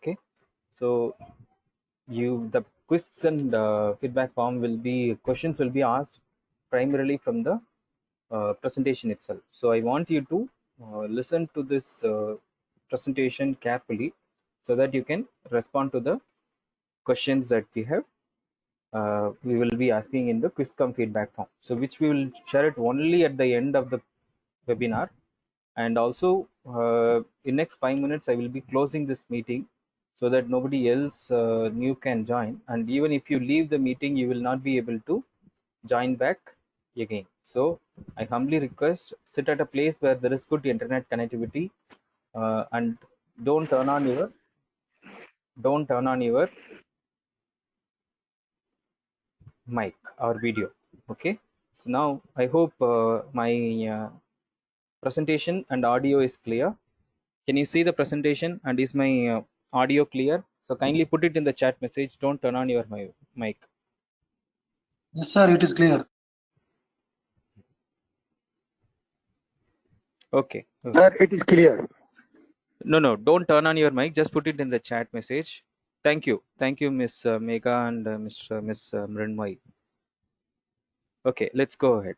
Okay, so the quiz and feedback form will be, questions will be asked primarily from the presentation itself. So I want you to listen to this presentation carefully so that you can respond to the questions that we will be asking in the quiz cum feedback form. So which we will share it only at the end of the webinar. And also in next 5 minutes I will be closing this meeting so that nobody else new can join, and even if you leave the meeting you will not be able to join back again. So I humbly request, sit at a place where there is good internet connectivity, and don't turn on your mic or video. Okay, so now I hope my presentation and audio is clear. Can you see the presentation, and is my audio clear? So kindly put it in the chat message. Don't turn on your mic. Yes, sir, it is clear. Okay. Sir, it is clear. No, don't turn on your mic. Just put it in the chat message. Thank you, Miss Megha and Miss Mrinmoy. Okay, let's go ahead.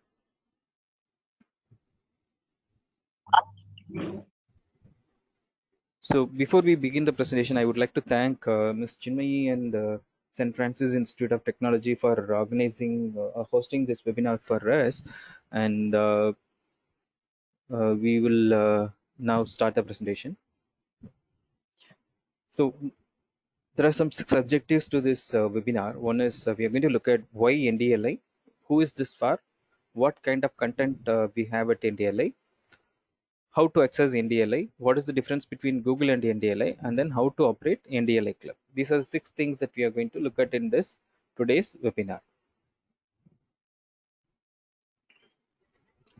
So before we begin the presentation, I would like to thank Ms. Chinmayi and St. Francis Institute of Technology for organizing, hosting this webinar for us. And we will now start the presentation. So there are some 6 objectives to this webinar. One is we are going to look at why NDLI, who is this for, what kind of content we have at NDLI, how to access NDLI, what is the difference between Google and NDLI, and then how to operate NDLI Club. These are the 6 things that we are going to look at in this today's webinar.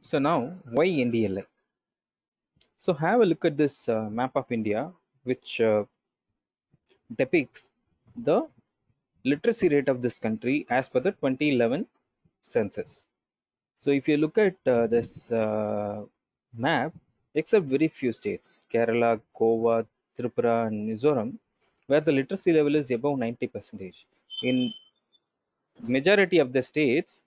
So now, why NDLI? So have a look at this map of India, which depicts the literacy rate of this country as per the 2011 census. So if you look at this map, except very few states, Kerala, Goa, Tripura and Mizoram, where the literacy level is above 90%. In majority of the states,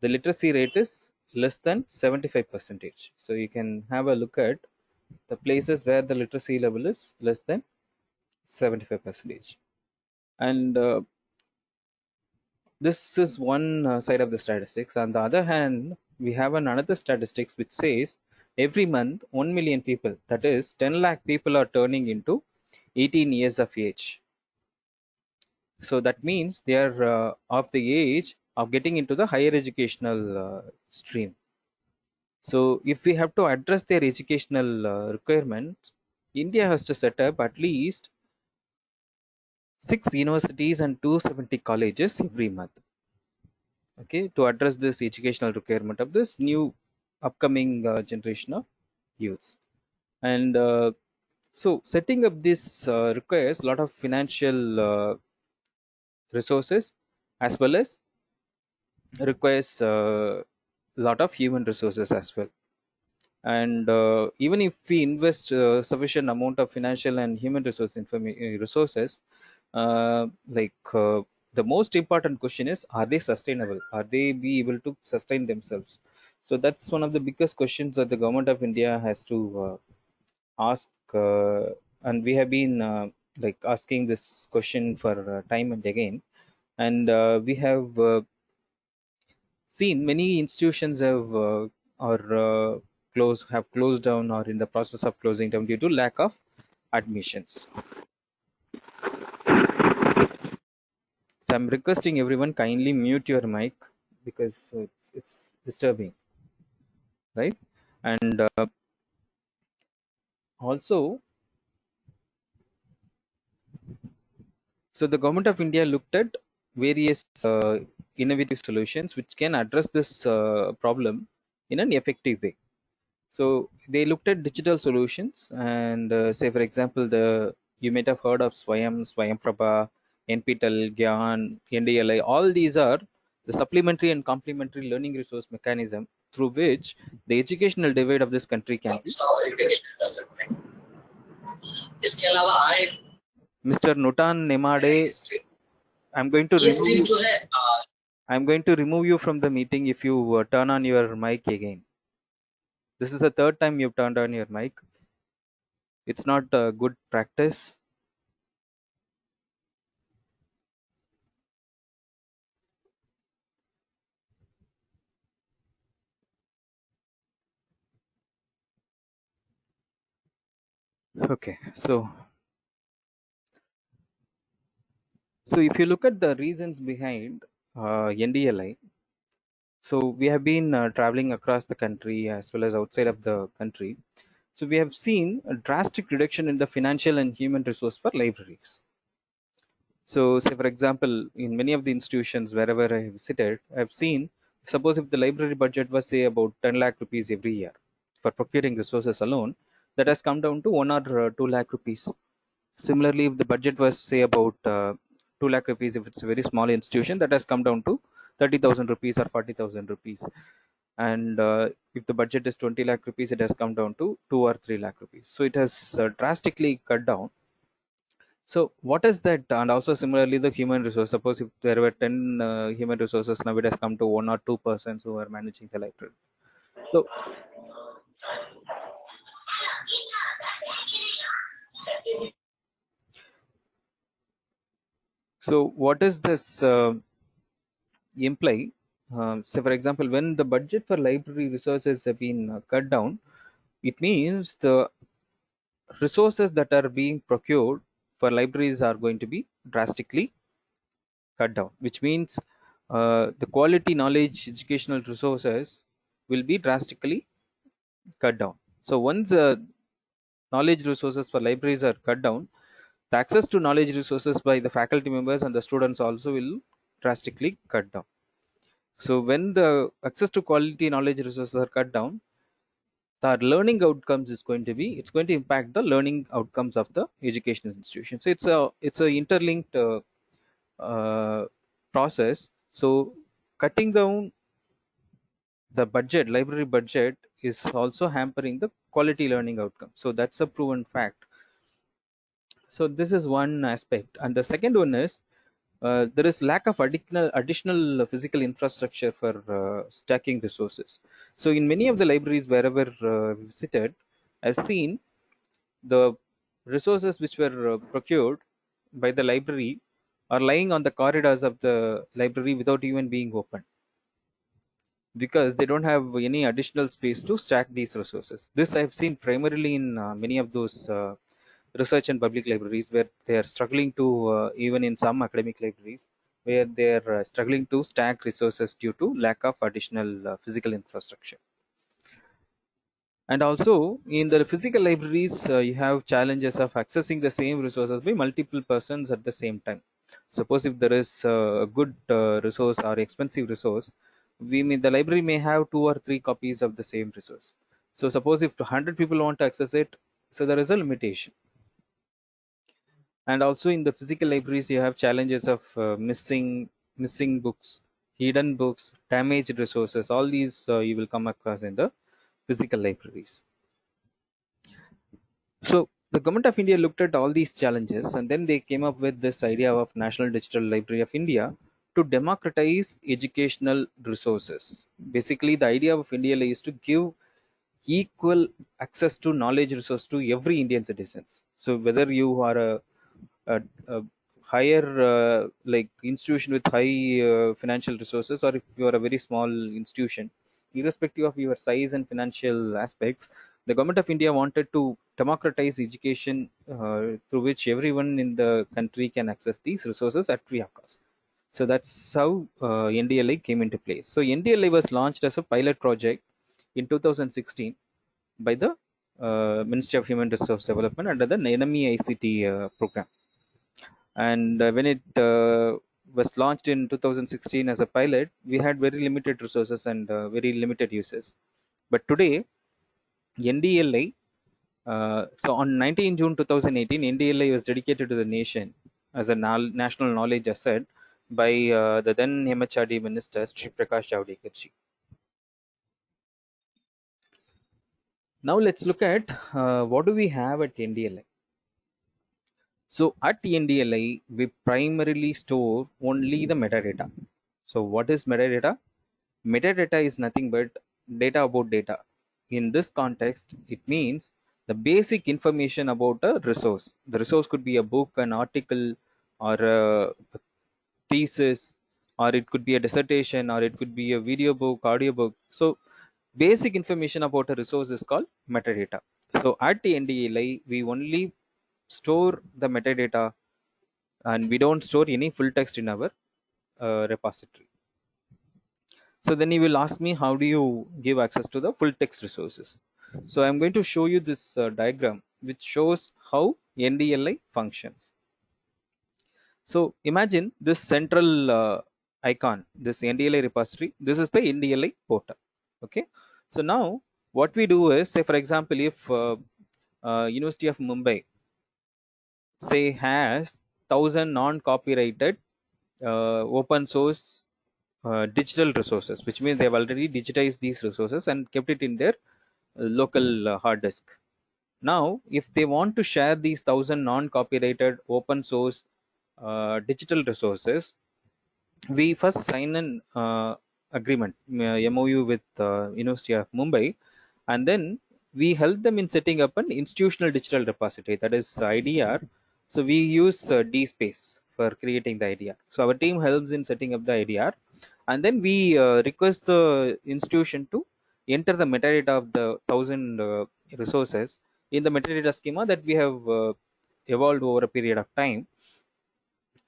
the literacy rate is less than 75%. So you can have a look at the places where the literacy level is less than 75%. And this is one side of the statistics. On the other hand, we have another statistics which says every month 1 million people, that is 10 lakh people, are turning into 18 years of age. So that means they are of the age of getting into the higher educational stream. So if we have to address their educational requirements, India has to set up at least 6 universities and 270 colleges every month. Okay, to address this educational requirement of this new upcoming generation of youths. And so setting up this requires a lot of financial resources, as well as requires a lot of human resources as well. And even if we invest sufficient amount of financial and human resources, the most important question is, are they sustainable? Are they be able to sustain themselves? So that's one of the biggest questions that the government of India has to ask, and we have been asking this question for time and again. And we have seen many institutions have closed down or in the process of closing down due to lack of admissions. So I'm requesting everyone, kindly mute your mic because it's disturbing, right? And also, so the government of India looked at various innovative solutions which can address this problem in an effective way. So they looked at digital solutions, and say for example, you might have heard of Swayamprabha, NPTEL, Gyan, NDLI. All these are the supplementary and complementary learning resource mechanism through which the educational divide of this country can be. Mr. Nutan Nemade, I'm going to remove you. I'm going to remove you from the meeting if you turn on your mic again. This is the third time you've turned on your mic. It's not a good practice. Okay, so if you look at the reasons behind NDLI, so we have been traveling across the country as well as outside of the country. So we have seen a drastic reduction in the financial and human resource for libraries. So say for example, in many of the institutions wherever I have visited, I've seen, suppose if the library budget was say about 10 lakh rupees every year for procuring resources alone, that has come down to 1 or 2 lakh rupees. Similarly, if the budget was say about 2 lakh rupees, if it's a very small institution, that has come down to 30,000 rupees or 40,000 rupees. And if the budget is 20 lakh rupees, it has come down to 2 or 3 lakh rupees. So it has drastically cut down. So what is that? And also similarly, the human resource. Suppose if there were 10 human resources, now it has come to 1 or 2 persons who are managing the library. So, what is this imply? Say for example, when the budget for library resources have been cut down, it means the resources that are being procured for libraries are going to be drastically cut down, which means the quality knowledge educational resources will be drastically cut down. So once knowledge resources for libraries are cut down, the access to knowledge resources by the faculty members and the students also will drastically cut down. So when the access to quality knowledge resources are cut down, the learning outcomes is going to be, it's going to impact the learning outcomes of the educational institution. So it's a interlinked uh, process. So cutting down the budget, library budget, is also hampering the quality learning outcome. So that's a proven fact. So this is one aspect, and the second one is there is lack of additional physical infrastructure for stacking resources. So in many of the libraries wherever visited, I've seen the resources which were procured by the library are lying on the corridors of the library without even being opened, because they don't have any additional space to stack these resources. This I've seen primarily in many of those research and public libraries, where they are struggling to, even in some academic libraries, where they are struggling to stack resources due to lack of additional physical infrastructure. And also in the physical libraries, you have challenges of accessing the same resources by multiple persons at the same time. Suppose if there is a good resource or expensive resource, the library may have 2 or 3 copies of the same resource. So suppose if 100 people want to access it, so there is a limitation. And also in the physical libraries, you have challenges of missing books, hidden books, damaged resources. All these you will come across in the physical libraries. So the government of India looked at all these challenges, and then they came up with this idea of National Digital Library of India to democratize educational resources. Basically, the idea of India is to give equal access to knowledge resource to every Indian citizens. So whether you are a higher like institution with high financial resources, or if you are a very small institution, irrespective of your size and financial aspects, the government of India wanted to democratize education, through which everyone in the country can access these resources at free of cost. So that's how NDLI came into place. So NDLI was launched as a pilot project in 2016 by the Ministry of Human Resource Development under the NME ICT program. And when it was launched in 2016 as a pilot, we had very limited resources and very limited uses. But today, NDLI, so on 19 June 2018, NDLI was dedicated to the nation as a national knowledge asset by the then MHRD Minister, Sri Prakash Javadekar ji. Now let's look at what do we have at NDLI. So at NDLI, we primarily store only the metadata. So what is metadata? Metadata is nothing but data about data. In this context, it means the basic information about a resource. The resource could be a book, an article, or a thesis, or it could be a dissertation, or it could be a video book, audio book. So basic information about a resource is called metadata. So at the NDLI, we only store the metadata, and we don't store any full text in our repository. So then you will ask me, how do you give access to the full text resources? So I'm going to show you this diagram which shows how NDLI functions. So imagine this central icon, this NDLI repository. This is the NDLI portal. Okay. So now what we do is, say for example, if University of Mumbai say has 1,000 non-copyrighted open source digital resources, which means they have already digitized these resources and kept it in their local hard disk. Now, if they want to share these 1,000 non-copyrighted open source digital resources, we first sign an agreement, MOU with University of Mumbai, and then we help them in setting up an institutional digital repository, that is IDR. So we use DSpace for creating the IDR. So our team helps in setting up the IDR, and then we request the institution to enter the metadata of the 1,000 resources in the metadata schema that we have evolved over a period of time.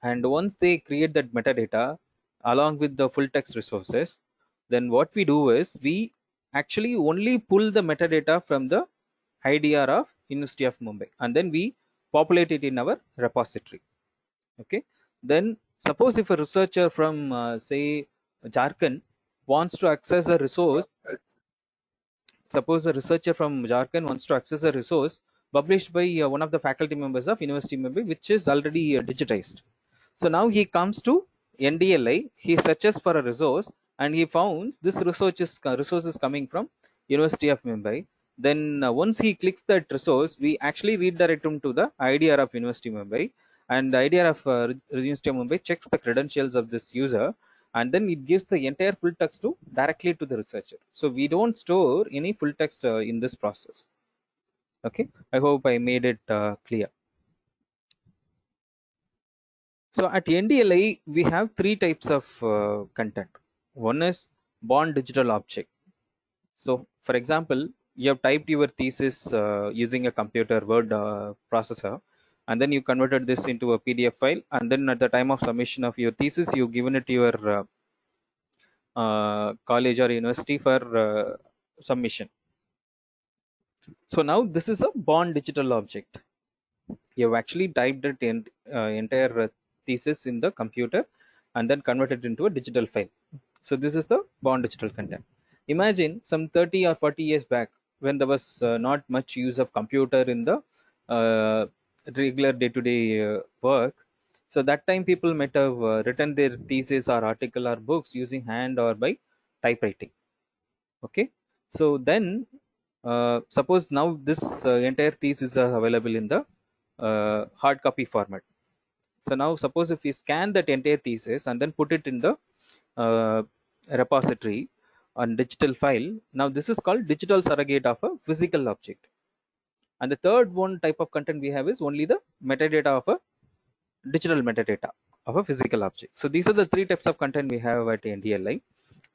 And once they create that metadata along with the full text resources, then what we do is we actually only pull the metadata from the IDR of University of Mumbai, and then we populate it in our repository. Okay. Then suppose if a researcher from say Jharkhand wants to access a resource, suppose a researcher from Jharkhand wants to access a resource published by one of the faculty members of University of Mumbai, which is already digitized. So now he comes to NDLI, he searches for a resource, and he found this resource is coming from University of Mumbai. Then once he clicks that resource, we actually redirect him to the IDR of University of Mumbai, and the IDR of University of Mumbai checks the credentials of this user, and then it gives the entire full text to directly to the researcher. So we don't store any full text in this process. Okay, I hope I made it clear. So at NDLI, we have three types of content. One is born digital object. So for example, you have typed your thesis using a computer word processor, and then you converted this into a PDF file, and then at the time of submission of your thesis, you've given it to your college or university for submission. So now this is a born digital object. You have actually typed it in entire thesis in the computer and then converted it into a digital file. So this is the born digital content. Imagine some 30 or 40 years back when there was not much use of computer in the regular day-to-day work. So that time people might have written their thesis or article or books using hand or by typewriting. Okay, so then suppose now this entire thesis is available in the hard copy format. So now suppose if we scan that entire thesis and then put it in the repository on digital file, now this is called digital surrogate of a physical object. And the third one type of content we have is only the metadata of a digital metadata of a physical object. So these are the three types of content we have at NDLI.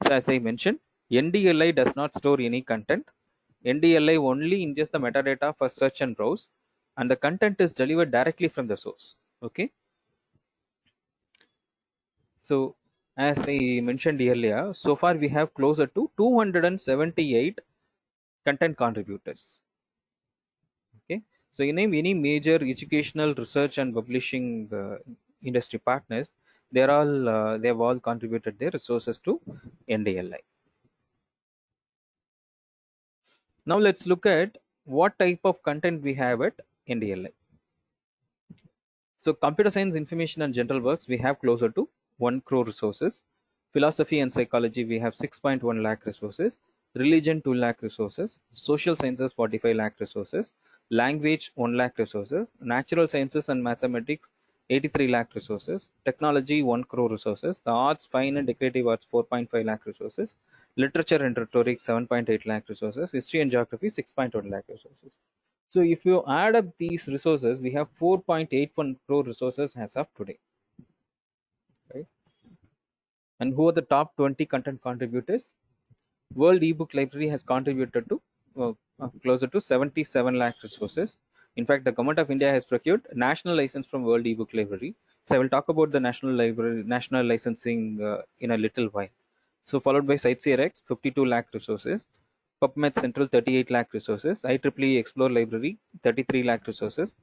So as I mentioned, NDLI does not store any content. NDLI only ingests the metadata for search and browse, and the content is delivered directly from the source. Okay. So as I mentioned earlier, so far we have closer to 278 content contributors. Okay. So you name any major educational research and publishing industry partners, they have all contributed their resources to NDLI. Now let's look at what type of content we have at NDLI. So computer science, information and general works, we have closer to 1 crore resources. Philosophy and psychology, we have 6.1 lakh resources. Religion, 2 lakh resources. Social sciences, 45 lakh resources. language 1 lakh resources, natural sciences and mathematics 83 lakh resources, technology 1 crore resources, the arts, fine and decorative arts 4.5 lakh resources, literature and rhetoric 7.8 lakh resources, history and geography 6.1 lakh resources. So if you add up these resources, we have 4.81 crore resources as of today, right? And who are the top 20 content contributors? World eBook Library has contributed to closer to 77 lakh resources. In fact, the government of India has procured national license from World eBook Library. So I will talk about the national licensing in a little while. So followed by CiteSeerX, 52 lakh resources. PubMed Central, 38 lakh resources. IEEE Explore Library, 33 lakh resources.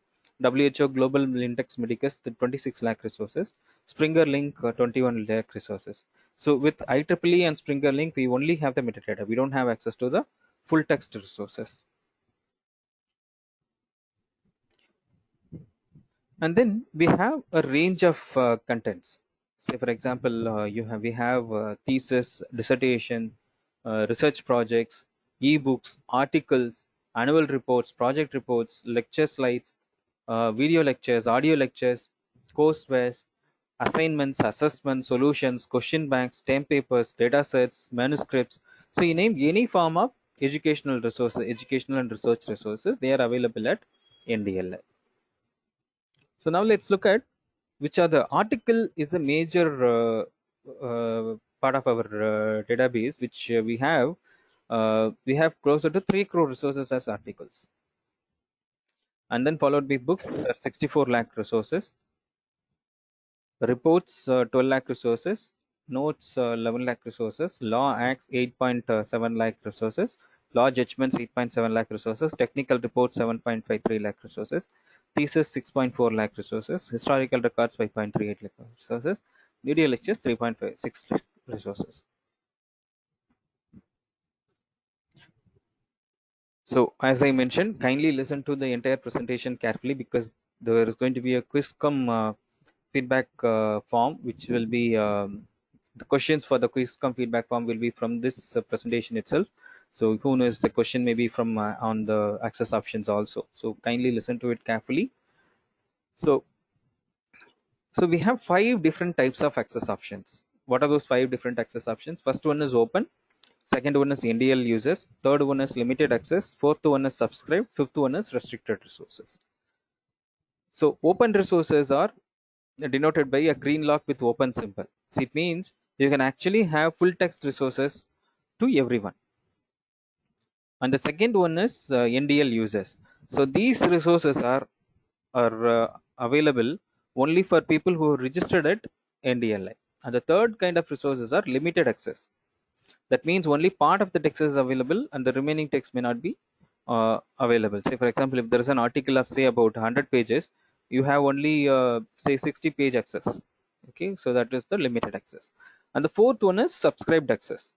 WHO Global Index Medicus, 26 lakh resources. Springer Link, 21 lakh resources. So with IEEE and Springer Link, we only have the metadata. We don't have access to the full text resources. And then we have a range of contents. Say, for example, we have thesis, dissertation, research projects, ebooks, articles, annual reports, project reports, lecture slides, video lectures, audio lectures, coursewares, assignments, assessments, solutions, question banks, term papers, data sets, manuscripts. So you name any form of educational resources, educational and research resources, they are available at NDLI. So now let's look at which are the article is the major part of our database, which we have. We have closer to 3 crore resources as articles, and then followed by books, 64 lakh resources, reports 12 lakh resources, notes 11 lakh resources, law acts 8.7 lakh resources, law judgments 8.7 lakh resources, technical reports 7.53 lakh resources, thesis 6.4 lakh resources, historical records 5.38 lakh resources, video lectures 3.56 lakh resources. So as I mentioned, kindly listen to the entire presentation carefully, because there is going to be a quiz cum feedback form, which will be the questions for the quiz cum feedback form will be from this presentation itself. So who knows, the question may be from on the access options also. So kindly listen to it carefully. So we have 5 different types of access options. What are those 5 different access options? First one is open. Second one is NDL users. Third one is limited access. Fourth one is subscribe. Fifth one is restricted resources. So open resources are denoted by a green lock with open symbol. So it means you can actually have full text resources to everyone. And the second one is NDL users. So these resources are available only for people who are registered at NDLI. And the third kind of resources are limited access. That means only part of the text is available and the remaining text may not be available. Say, for example, if there is an article of say about 100 pages, you have only say 60 page access. Okay, so that is the limited access. And the fourth one is subscribed access.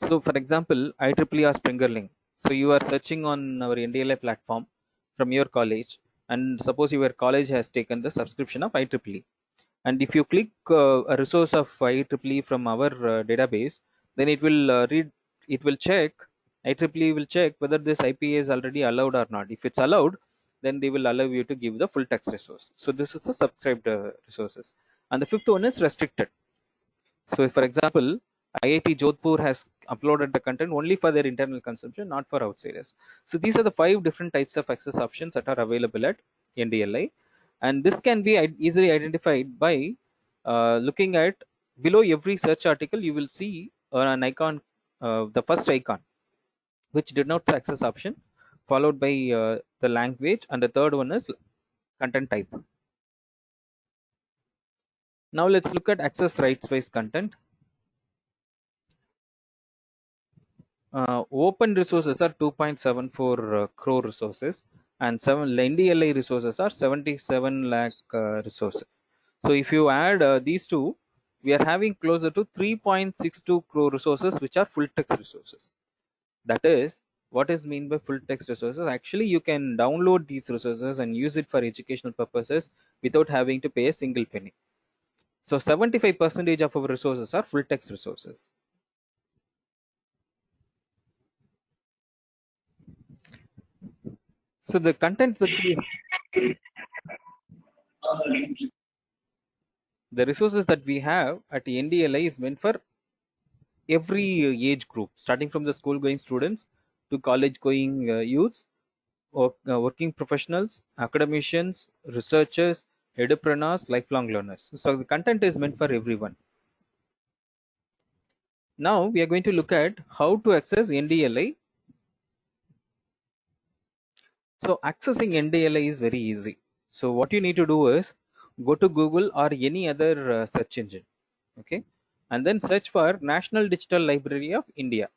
So for example, IEEE or Springer Link. So you are searching on our NDLI platform from your college, and suppose your college has taken the subscription of IEEE. And if you click a resource of IEEE from our database, then it will IEEE will check whether this IPA is already allowed or not. If it's allowed, then they will allow you to give the full text resource. So this is the subscribed resources. And the fifth one is restricted. So if, for example, IIT Jodhpur has uploaded the content only for their internal consumption, not for outsiders. So these are the 5 different types of access options that are available at NDLI. And this can be easily identified by looking at below every search article. You will see an icon, the first icon, which denotes the access option, followed by the language, and the third one is content type. Now let's look at access rights based content. Open resources are 2.74 crore resources, and NDLI resources are 77 lakh resources. So if you add these two, we are having closer to 3.62 crore resources, which are full text resources. That is, what is mean by full text resources? Actually, you can download these resources and use it for educational purposes without having to pay a single penny. So 75% of our resources are full text resources. So the content that the resources that we have at NDLI is meant for every age group, starting from the school going students to college going youths, or working professionals, academicians, researchers, entrepreneurs, lifelong learners. So the content is meant for everyone. Now we are going to look at how to access NDLI. So accessing NDLI is very easy. So what you need to do is go to Google or any other search engine, okay, and then search for National Digital Library of India.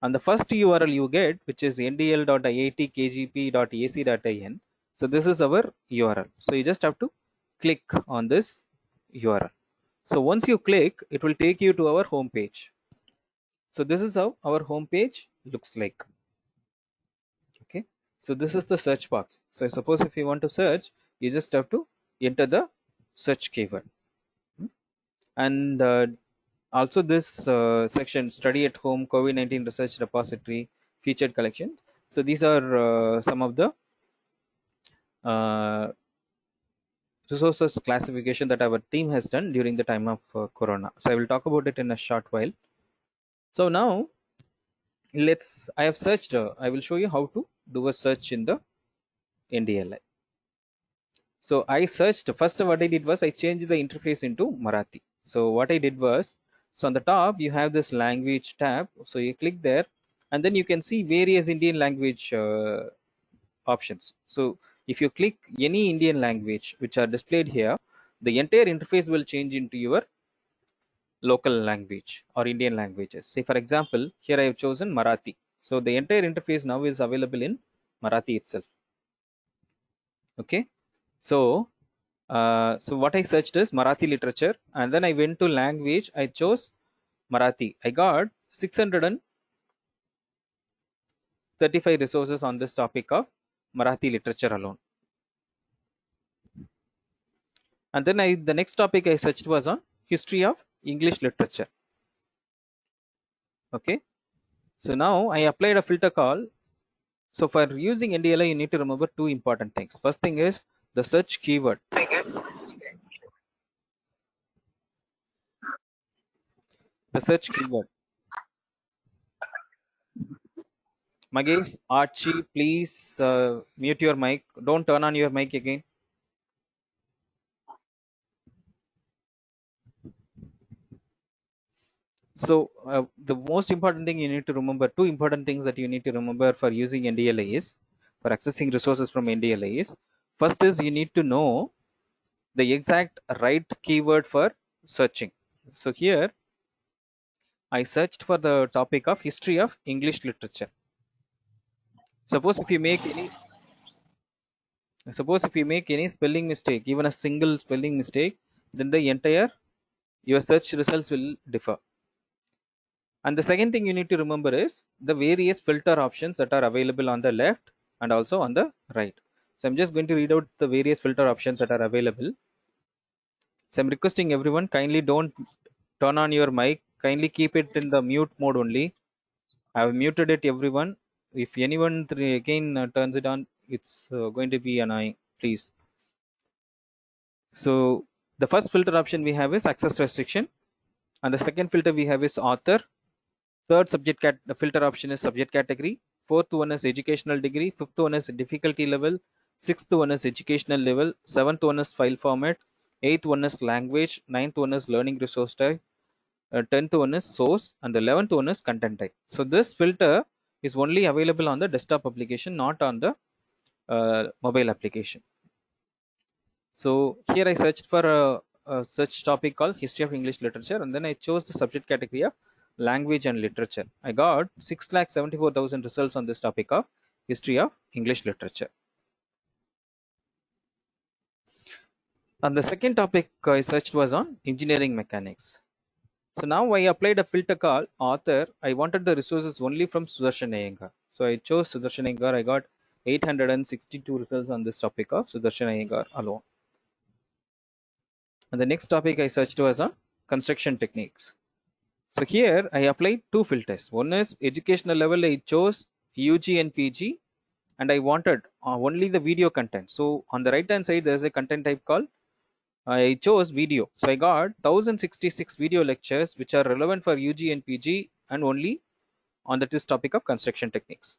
And the first URL you get, which is ndl.iitkgp.ac.in. So this is our URL. So you just have to click on this URL. So once you click, it will take you to our home page. So this is how our home page looks like. Okay. So this is the search box. So suppose if you want to search, you just have to enter the search keyword. And also this section, study at home, COVID-19 research repository, featured collection. So these are some of the resources classification that our team has done during the time of Corona. So I will talk about it in a short while. So now I have searched, I will show you how to do a search in the NDLI. So I searched, first what I did was I changed the interface into Marathi. So what I did was, so on the top you have this language tab. So you click there and then you can see various Indian language options. So if you click any Indian language which are displayed here, the entire interface will change into your local language or Indian languages. Say for example, here I have chosen Marathi. So the entire interface now is available in Marathi itself. Okay. So what I searched is Marathi literature, and then I went to language. I chose Marathi. I got 635 resources on this topic of Marathi literature alone. And then the next topic I searched was on history of English literature. Okay. So now I applied a filter call. So for using NDLI, you need to remember two important things. First thing is the search keyword. The search keyword. Magesh, Archie, please mute your mic. Don't turn on your mic again. So the most important thing you need to remember, two important things that you need to remember for using NDLI is, for accessing resources from NDLI is, first is you need to know the exact right keyword for searching. So here I searched for the topic of history of English literature. Suppose if you make any spelling mistake, even a single spelling mistake, then the entire your search results will differ. And the second thing you need to remember is the various filter options that are available on the left and also on the right. So I'm just going to read out the various filter options that are available. So I'm requesting everyone, kindly don't turn on your mic, kindly keep it in the mute mode only. I've muted it, everyone. If anyone again turns it on, it's going to be annoying, please. So the first filter option we have is access restriction, and the second filter we have is author. Third the filter option is subject category. Fourth one is educational degree. Fifth one is difficulty level. Sixth one is educational level. Seventh one is file format. Eighth one is language. Ninth one is learning resource type. 10th one is source, and the 11th one is content type. So this filter is only available on the desktop application, not on the mobile application. So here I searched for a search topic called history of English literature, and then I chose the subject category of language and literature. I got 6,74,000 results on this topic of history of English literature. And the second topic I searched was on engineering mechanics. So now I applied a filter called author. I wanted the resources only from Sudarshan Iyengar. So I chose Sudarshan Iyengar. I got 862 results on this topic of Sudarshan Iyengar alone. And the next topic I searched was on construction techniques. So here I applied two filters. One is educational level. I chose UG and PG. and I wanted only the video content. So on the right hand side, there's a content type called, I chose video. So I got 1066 video lectures which are relevant for UG and PG and only on this topic of construction techniques.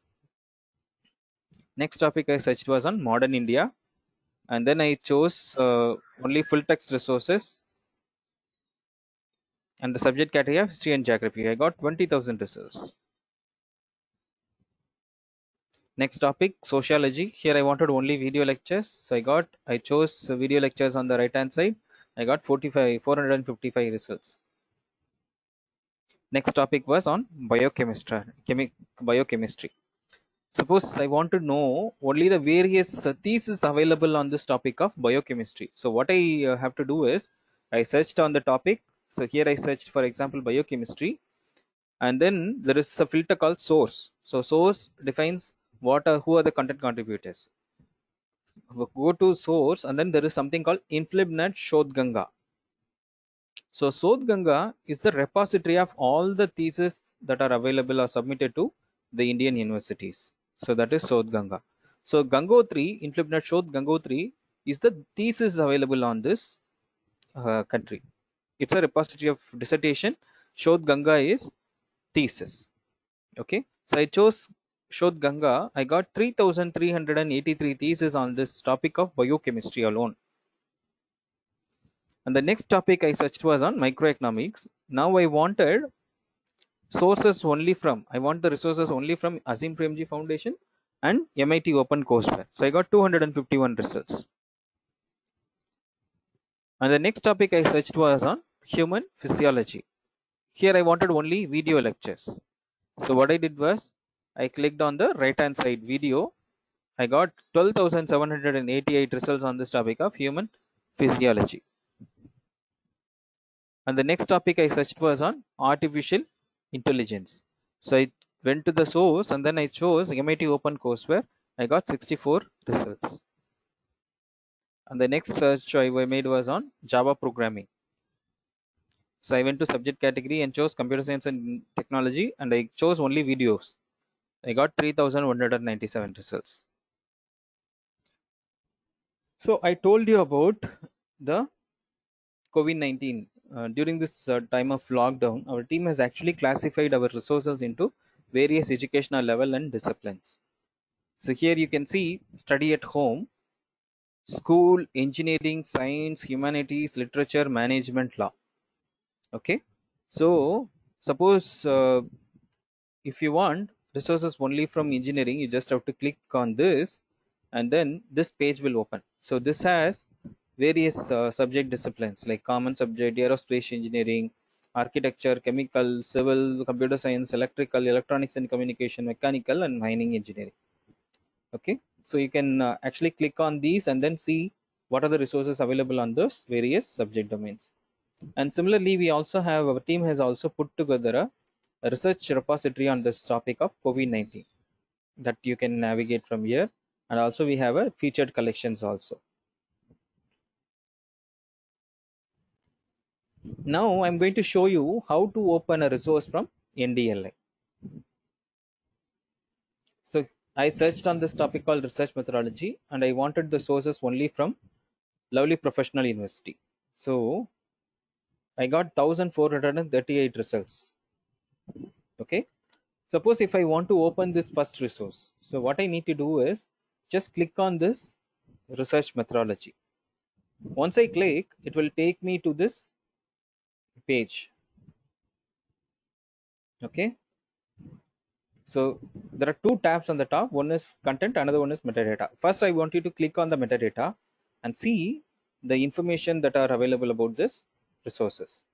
Next topic I searched was on modern India, and then I chose only full text resources and the subject category of history and geography. I got 20,000 results. Next topic, sociology. Here I wanted only video lectures. So I chose video lectures on the right hand side. I got 455 results. Next topic was on biochemistry. Suppose I want to know only the various theses available on this topic of biochemistry. So what I have to do is I searched on the topic. So here I searched, for example, biochemistry, and then there is a filter called source. So source defines who are the content contributors. Go to source, and then there is something called InflibNet Shodh Ganga. So Shodh Ganga is the repository of all the theses that are available or submitted to the Indian universities. So that is Shodh Ganga. So Gangotri, InflibNet Shodh Gangotri is the thesis available on this country. It's a repository of dissertation. Shodh Ganga is thesis. Okay, so I chose Shodh Ganga. I got 3,383 theses on this topic of biochemistry alone. And the next topic I searched was on microeconomics. Now I wanted sources only from, I want the resources only from Azim Premji Foundation and MIT Open Courseware. So I got 251 results. And the next topic I searched was on human physiology. Here I wanted only video lectures. So what I did was I clicked on the right hand side video. I got 12,788 results on this topic of human physiology. And the next topic I searched was on artificial intelligence. So I went to the source and then I chose MIT Open Courseware. I got 64 results. And the next search I made was on Java programming. So I went to subject category and chose computer science and technology, and I chose only videos. I got 3,197 results. So I told you about the COVID-19. During this time of lockdown, our team has actually classified our resources into various educational level and disciplines. So here you can see study at home, school, engineering, science, humanities, literature, management, law. Okay, so suppose if you want resources only from engineering, you just have to click on this and then this page will open. So this has various subject disciplines like common subject, aerospace engineering, architecture, chemical, civil, computer science, electrical, electronics and communication, mechanical, and mining engineering. Okay, so you can actually click on these and then see what are the resources available on those various subject domains. And similarly, we also have, our team has also put together a research repository on this topic of COVID-19 that you can navigate from here. And also we have a featured collections also. Now I'm going to show you how to open a resource from NDLI. So I searched on this topic called research methodology, and I wanted the sources only from Lovely Professional University. So I got 1,438 results. Okay, suppose if I want to open this first resource, so what I need to do is just click on this research methodology. Once I click, it will take me to this page. Okay, so there are two tabs on the top. One is content, another one is metadata. First, I want you to click on the metadata and see the information that are available about this resources.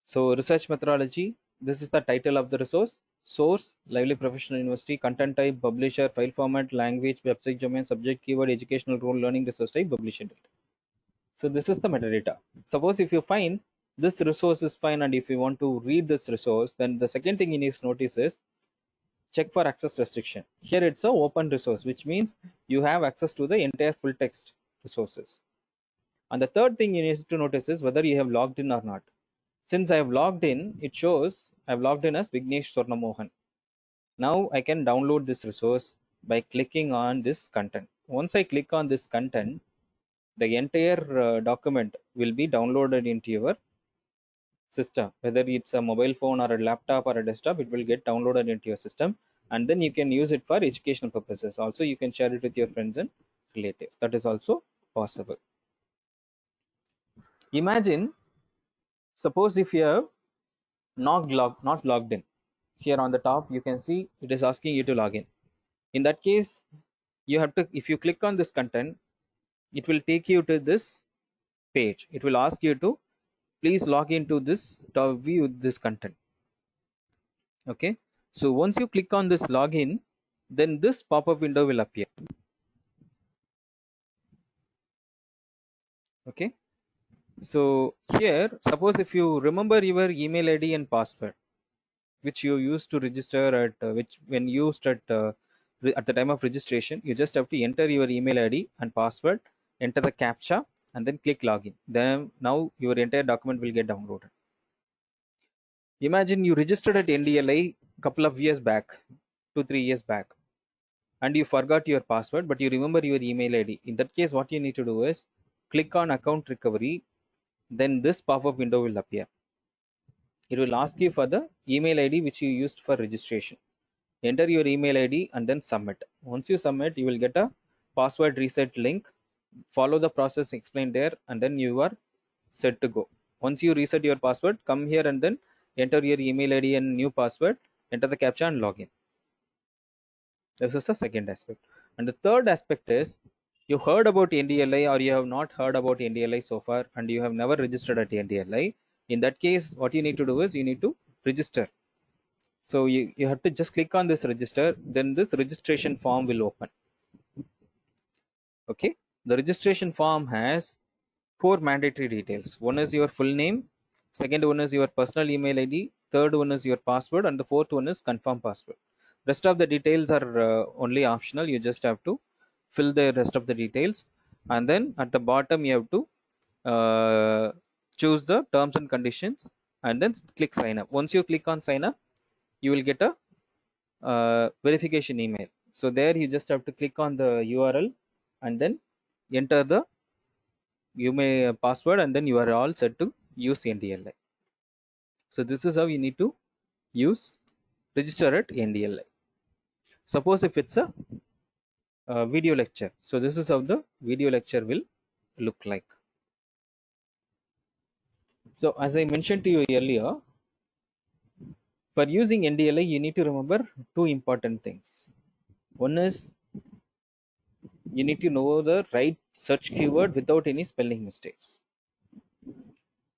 So research methodology, this is the title of the resource. Source, Lively Professional University, content type, publisher, file format, language, website domain, subject, keyword, educational role, learning resource type, publisher date. So this is the metadata. Suppose if you find this resource is fine and if you want to read this resource, then the second thing you need to notice is check for access restriction. Here it's a open resource, which means you have access to the entire full text resources. And the third thing you need to notice is whether you have logged in or not. Since I have logged in, it shows I have logged in as Vignesh Swarnamohan. Now I can download this resource by clicking on this content. Once I click on this content, the entire document will be downloaded into your system. Whether it's a mobile phone or a laptop or a desktop, it will get downloaded into your system, and then you can use it for educational purposes. Also, you can share it with your friends and relatives. That is also possible. Imagine, suppose if you have not logged in. Here on the top, you can see it is asking you to log in. In that case, you have to, if you click on this content, it will take you to this page. It will ask you to please log into this to view this content. Okay, so once you click on this login, then this pop-up window will appear. Okay, so here, suppose if you remember your email ID and password, which you used to register at which when used at the time of registration, you just have to enter your email ID and password, enter the captcha, and then click login. Then now your entire document will get downloaded. Imagine you registered at NDLI a couple of years back, 2-3 years back, and you forgot your password, but you remember your email ID. In that case, what you need to do is click on account recovery, then this pop-up window will appear. It will ask you for the email ID which you used for registration. Enter your email ID and then submit. Once you submit, you will get a password reset link. Follow the process explained there, and then you are set to go. Once you reset your password, come here and then enter your email ID and new password, enter the captcha and log in. This is the second aspect. And the third aspect is, you heard about NDLI or you have not heard about NDLI so far and you have never registered at NDLI. In that case, what you need to do is you need to register. So you have to just click on this register, then this registration form will open. Okay, the registration form has 4 mandatory details. One is your full name, second one is your personal email ID, third one is your password, and the fourth one is confirm password. Rest of the details are only optional. You just have to fill the rest of the details, and then at the bottom you have to choose the terms and conditions and then click sign up. Once you click on sign up, you will get a verification email. So there you just have to click on the URL and then enter the password, and then you are all set to use NDLI. So this is how you need to use register at NDLI. Suppose if it's a video lecture, so this is how the video lecture will look like. So as I mentioned to you earlier, for using NDLI, you need to remember 2 important things. One is you need to know the right search keyword without any spelling mistakes.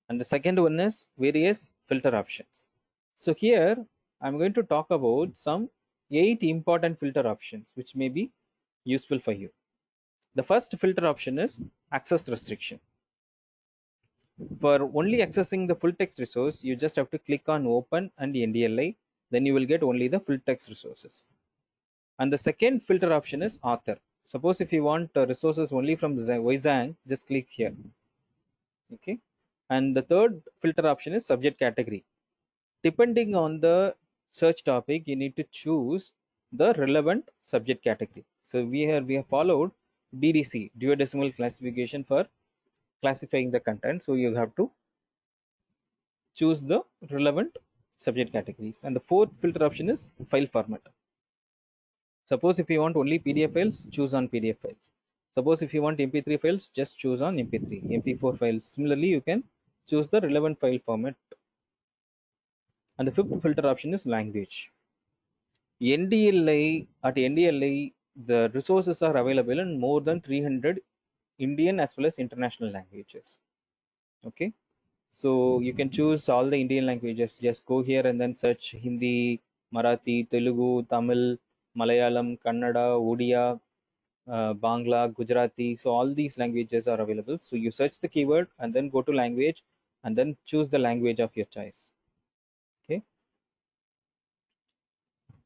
And the second one is various filter options. So here I'm going to talk about some 8 important filter options which may be useful for you. The first filter option is access restriction. For only accessing the full text resource, you just have to click on open and NDLI, then you will get only the full text resources. And the second filter option is author. Suppose if you want resources only from Voizang, just click here. Okay. And the third filter option is subject category. Depending on the search topic, you need to choose the relevant subject category. So we have followed DDC, duodecimal classification, for classifying the content. So you have to choose the relevant subject categories. And the fourth filter option is file format. Suppose if you want only PDF files, choose on PDF files. Suppose if you want MP3 files, just choose on MP3, MP4 files. Similarly, you can choose the relevant file format. And the fifth filter option is language. NDLI, at NDLI, the resources are available in more than 300 Indian as well as international languages. Okay, so you can choose all the Indian languages. Just go here and then search Hindi, Marathi, Telugu, Tamil, Malayalam, Kannada, Odia, Bangla, Gujarati. So all these languages are available. So you search the keyword and then go to language and then choose the language of your choice. Okay.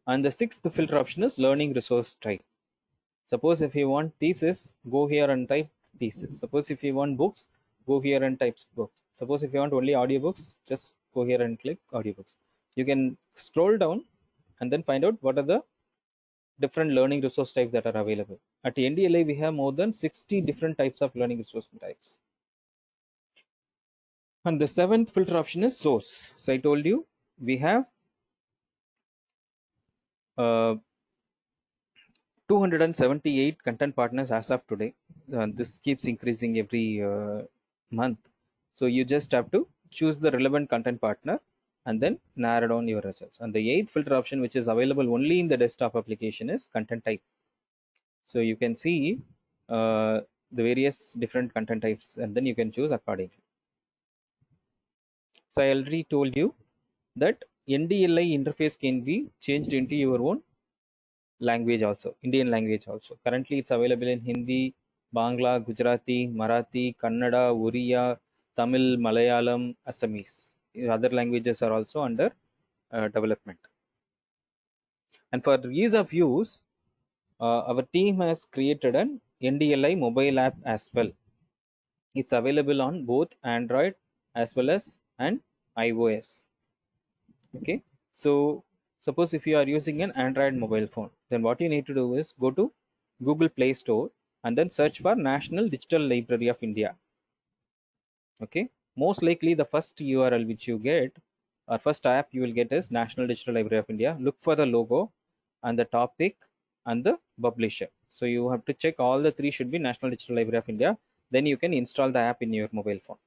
And the sixth filter option is learning resource type. Suppose if you want thesis, go here and type thesis. Suppose if you want books, go here and type books. Suppose if you want only audiobooks, just go here and click audiobooks. You can scroll down and then find out what are the different learning resource types that are available. At NDLI, we have more than 60 different types of learning resource types. And the seventh filter option is source. So I told you we have 278 content partners as of today. This keeps increasing every month. So you just have to choose the relevant content partner and then narrow down your results. And the eighth filter option, which is available only in the desktop application, is content type. So you can see the various different content types and then you can choose accordingly. So I already told you that NDLI interface can be changed into your own language also, Indian language also. Currently it's available in Hindi, Bangla, Gujarati, Marathi, Kannada, Oriya, Tamil, Malayalam, Assamese. Other languages are also under development. And for ease of use, our team has created an NDLI mobile app as well. It's available on both Android as well as and iOS. Okay, so suppose if you are using an Android mobile phone, then what you need to do is go to Google Play Store and then search for National Digital Library of India. Okay, most likely the first URL which you get or first app you will get is National Digital Library of India. Look for the logo and the topic and the publisher. So you have to check all the three should be National Digital Library of India. Then you can install the app in your mobile phone.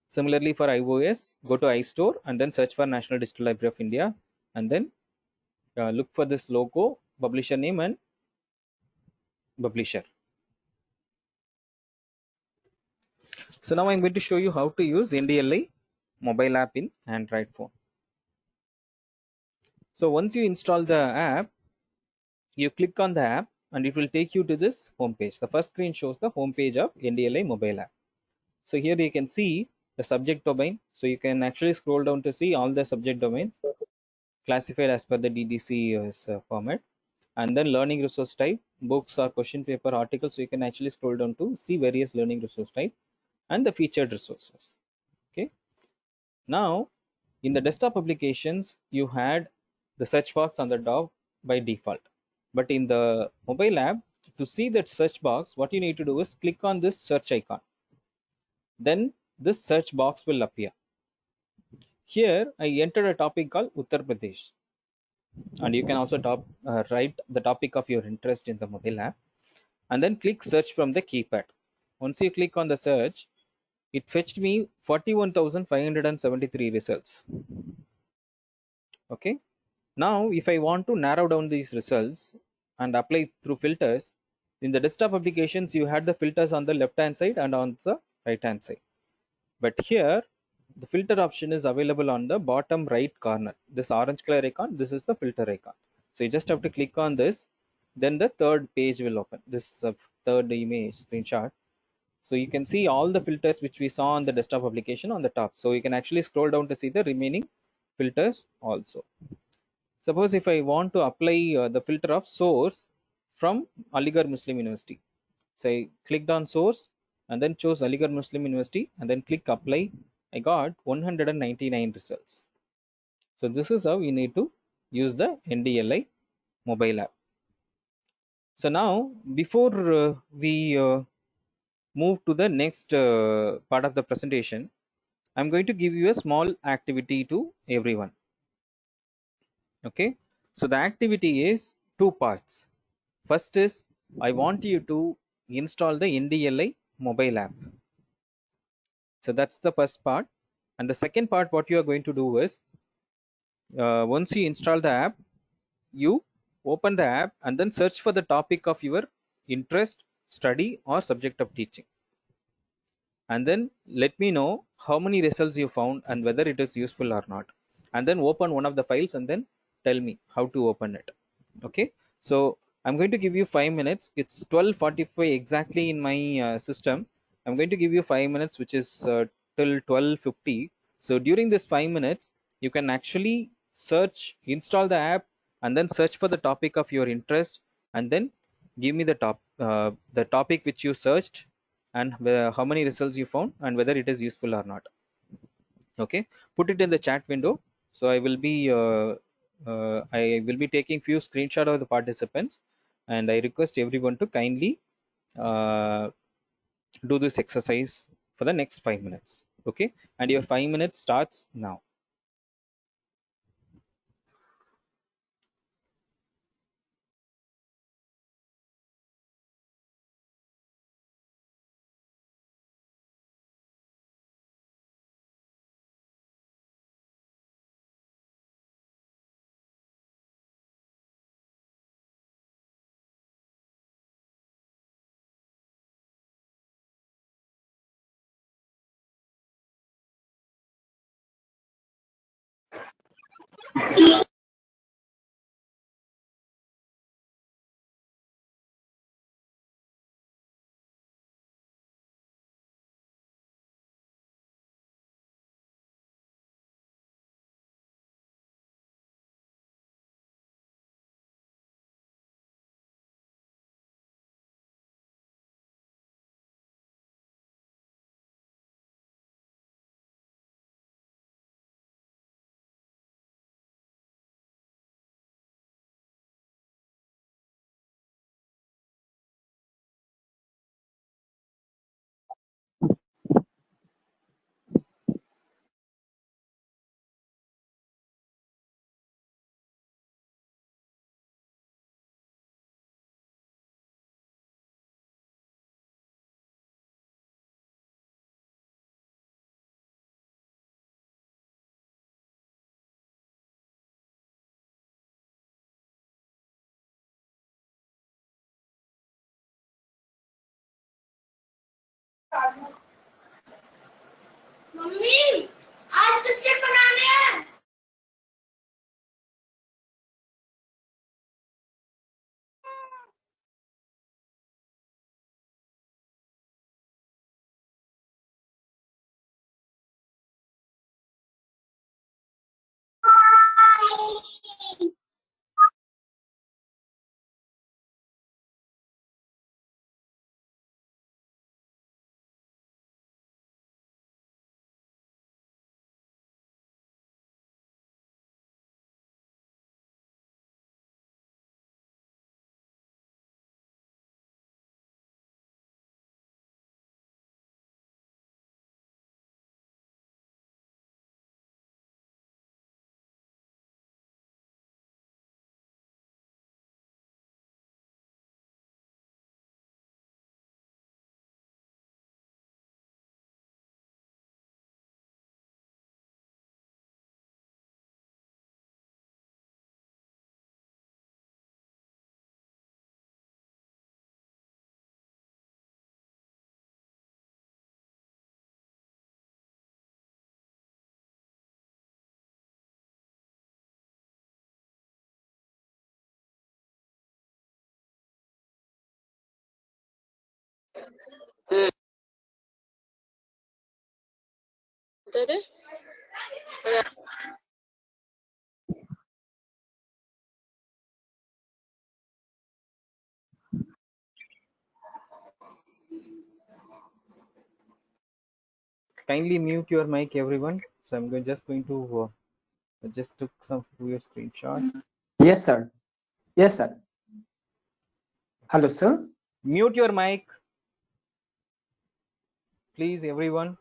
Similarly for iOS, go to iStore and then search for National Digital Library of India and then look for this logo, publisher name and publisher. So now I'm going to show you how to use NDLI mobile app in Android phone. So once you install the app, you click on the app and it will take you to this home page. The first screen shows the home page of NDLI mobile app. So here you can see the subject domain. So you can actually scroll down to see all the subject domains classified as per the DDC format. And then learning resource type, books or question paper articles. So you can actually scroll down to see various learning resource type and the featured resources. Okay. Now in the desktop applications, you had the search box on the top by default. But in the mobile app, to see that search box, what you need to do is click on this search icon. Then this search box will appear. Here I entered a topic called Uttar Pradesh. And you can also write the topic of your interest in the mobile app and then click search from the keypad. Once you click on the search, it fetched me 41,573 results. Okay, now if I want to narrow down these results and apply through filters, in the desktop applications you had the filters on the left hand side and on the right hand side, but here the filter option is available on the bottom right corner. This orange color icon, this is the filter icon. So you just have to click on this, then the third page will open, this third image screenshot. So you can see all the filters which we saw on the desktop application on the top. So you can actually scroll down to see the remaining filters also. Suppose if I want to apply the filter of source from Aligarh Muslim University. So I clicked on source and then chose Aligarh Muslim University and then click apply. I got 199 results. So this is how you need to use the NDLI mobile app. So now before we move to the next part of the presentation, I'm going to give you a small activity to everyone. Okay, so the activity is two parts. First is I want you to install the NDLI mobile app. So that's the first part. And the second part, what you are going to do is once you install the app, you open the app and then search for the topic of your interest, study or subject of teaching. And then let me know how many results you found and whether it is useful or not. And then open one of the files and then tell me how to open it. Okay, so I'm going to give you 5 minutes. It's 12:45 exactly in my system. I'm going to give you 5 minutes, which is till 12:50. So during this 5 minutes, you can actually search, install the app, and then search for the topic of your interest, and then give me the topic which you searched, and how many results you found, and whether it is useful or not. Okay, put it in the chat window. So I will be I will be taking few screenshot of the participants, and I request everyone to kindly uh, do this exercise for the next 5 minutes. Okay, and your 5 minutes starts now. Mummy आज biscuit बनाने हैं। Kindly mute your mic, everyone. So I'm just going to just took some weird screenshot. Yes, sir. Yes, sir. Hello, sir. Mute your mic, please, everyone.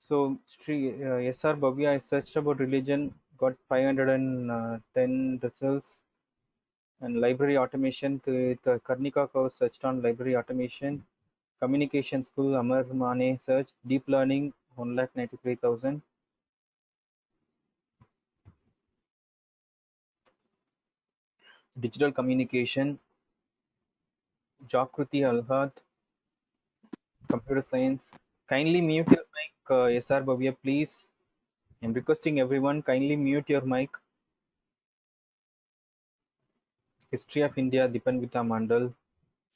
So, Sri S.R. Bhavya, I searched about religion, got 510 results, and library automation. The Karnika Kaur searched on library automation. Communication school, Amar Mane search. Deep learning, 1,93,000. Digital communication, Jakruti Alhad. Computer science. Kindly mute your mic, SR Bhavya, please. I'm requesting everyone, kindly mute your mic. History of India, Dipanvita Mandal.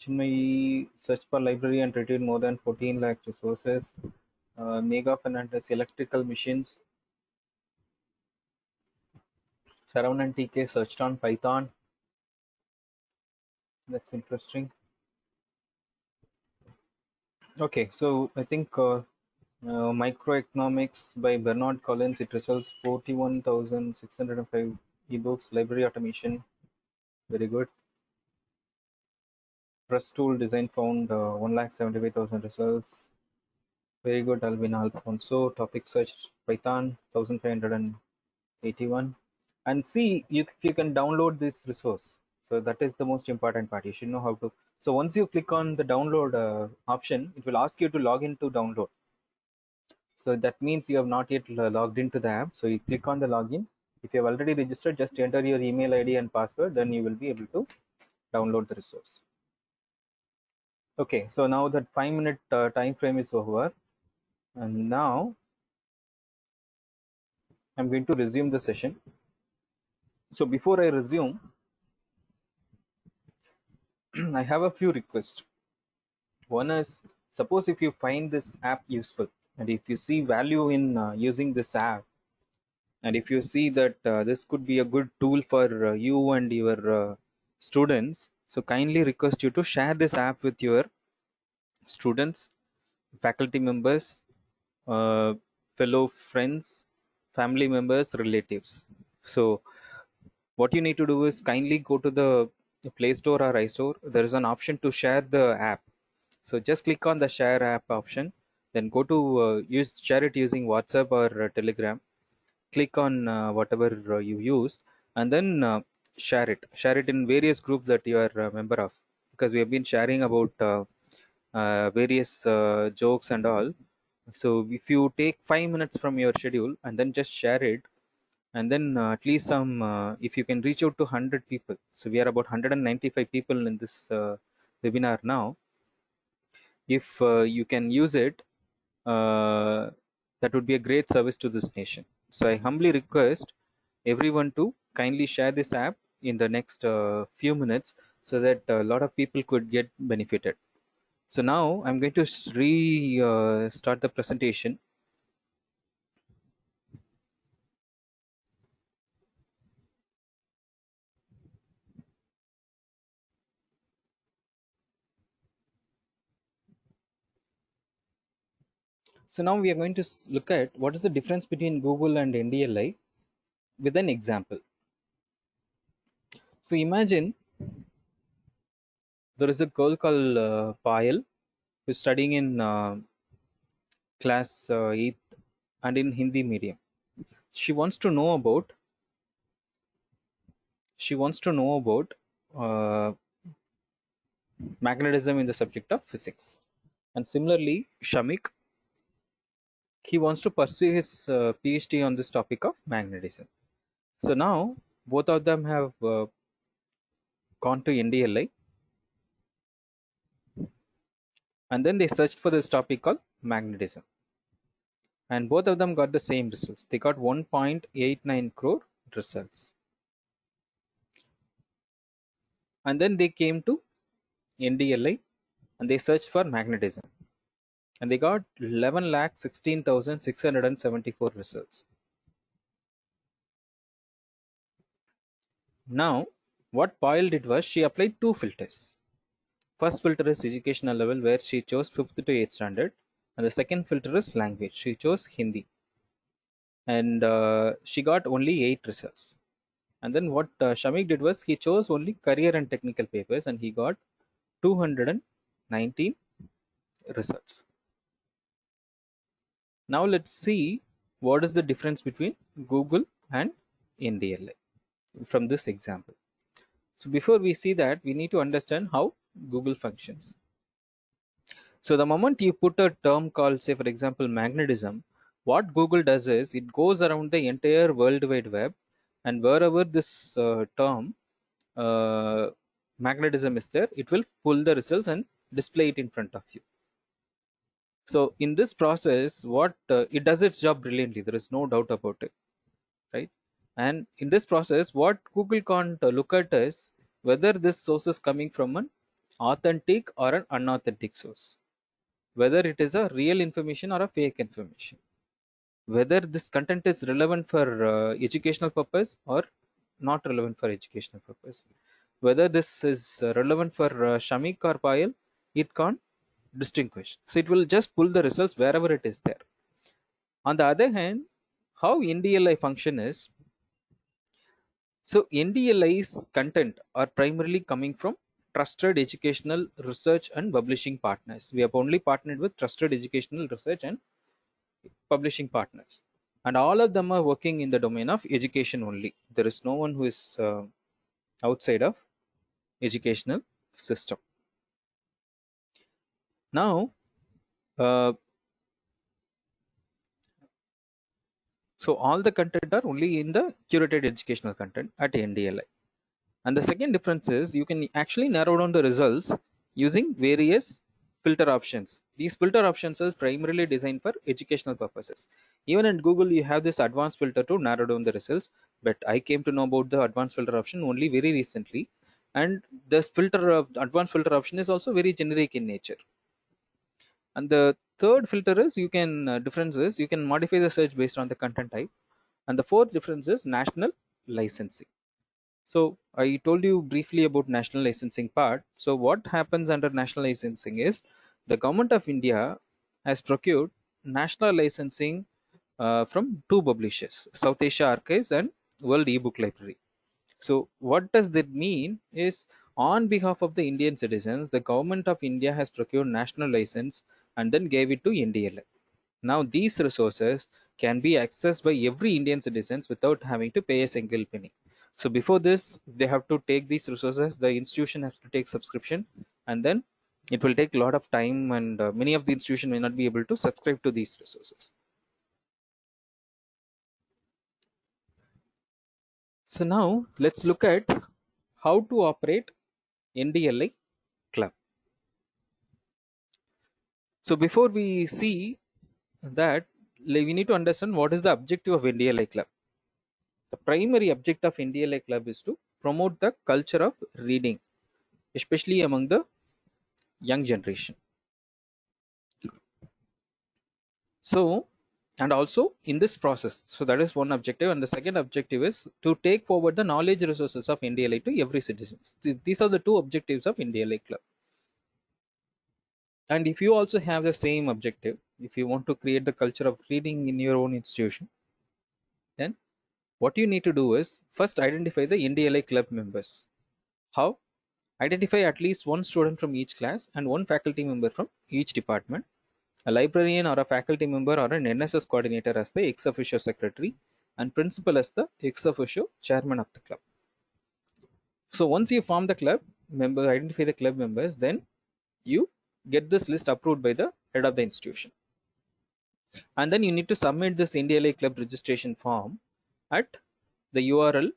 Chinmay search for library and retrieved more than 14 lakh resources. Mega Fernandez, electrical machines. Saravanan TK searched on Python. That's interesting. Okay, so I think Microeconomics by Bernard Collins. It results 41,605 ebooks. Library automation. Very good. Press tool design found 1,75,000 results. Very good. Alvin Alfonso. Topic search Python 1581. And see if you can download this resource. So that is the most important part. You should know how to. So once you click on the download option, it will ask you to log in to download. So that means you have not yet logged into the app. So you click on the login. If you have already registered, just enter your email ID and password. Then you will be able to download the resource. Okay, so now that 5-minute time frame is over, and now I'm going to resume the session. So before I resume, I have a few requests. One is, suppose if you find this app useful, and if you see value in using this app, and if you see that this could be a good tool for you and your students, so kindly request you to share this app with your students, faculty members, fellow friends, family members, relatives. So what you need to do is kindly go to the Play Store or iStore. There is an option to share the app. So just click on the share app option, then go to share it using WhatsApp or Telegram. Click on whatever you use, and then share it in various groups that you are a member of, because we have been sharing about various jokes and all. So if you take 5 minutes from your schedule and then just share it, and then at least some if you can reach out to 100 people. So we are about 195 people in this webinar now. If you can use it, that would be a great service to this nation. So I humbly request everyone to kindly share this app in the next few minutes, so that a lot of people could get benefited. So now I'm going to start the presentation. So now we are going to look at what is the difference between Google and NDLI with an example. So imagine there is a girl called Payal who is studying in class 8th and in Hindi medium. She wants to know about magnetism in the subject of physics. And similarly, Shamik, he wants to pursue his PhD on this topic of magnetism. So now both of them have gone to NDLI, and then they searched for this topic called magnetism, and both of them got the same results. They got 1.89 crore results. And then they came to NDLI and they searched for magnetism, and they got 11,16,674 results. Now what Payal did was she applied two filters. First filter is educational level, where she chose 5th to 8th standard, and the second filter is language. She chose Hindi, and she got only 8 results. And then what Shamik did was he chose only career and technical papers, and he got 219 results. Now let's see what is the difference between Google and NDLI from this example. So before we see that, we need to understand how Google functions. So the moment you put a term called, say for example, magnetism, what Google does is it goes around the entire World Wide Web, and wherever this term magnetism is there, it will pull the results and display it in front of you. So in this process, what it does its job brilliantly, there is no doubt about it, right? And in this process, what Google can't look at is whether this source is coming from an authentic or an unauthentic source, whether it is a real information or a fake information, whether this content is relevant for educational purpose or not relevant for educational purpose, whether this is relevant for Shamik or Payal, it can't distinguish. So it will just pull the results wherever it is there. On the other hand, how NDLI function is, so NDLI's content are primarily coming from trusted educational research and publishing partners. We have only partnered with trusted educational research and publishing partners, and all of them are working in the domain of education only. There is no one who is outside of educational system. Now, so all the content are only in the curated educational content at NDLI. And the second difference is you can actually narrow down the results using various filter options. These filter options are primarily designed for educational purposes. Even in Google, you have this advanced filter to narrow down the results, but I came to know about the advanced filter option only very recently. And this advanced filter option is also very generic in nature. And the third filter is you can difference is you can modify the search based on the content type. And the fourth difference is national licensing. So I told you briefly about national licensing part. So what happens under national licensing is the government of India has procured national licensing from two publishers, South Asia Archives and World eBook Library. So what does that mean is, on behalf of the Indian citizens, the government of India has procured national license and then gave it to NDLI. Now these resources can be accessed by every Indian citizens without having to pay a single penny. So before this, they have to take these resources, the institution has to take subscription, and then it will take a lot of time, and many of the institution may not be able to subscribe to these resources. So now let's look at how to operate NDLI club. So before we see that, we need to understand what is the objective of NDLI club. The primary objective of NDLI club is to promote the culture of reading, especially among the young generation. So, and also in this process, so that is one objective, and the second objective is to take forward the knowledge resources of NDLI to every citizen. These are the two objectives of NDLI club. And if you also have the same objective, if you want to create the culture of reading in your own institution, then what you need to do is first identify the NDLI club members. How? Identify at least one student from each class and one faculty member from each department, a librarian or a faculty member or an NSS coordinator as the ex officio secretary, and principal as the ex officio chairman of the club. So once you form the club member, identify the club members, then you get this list approved by the head of the institution. And then you need to submit this NDLI club registration form at the URL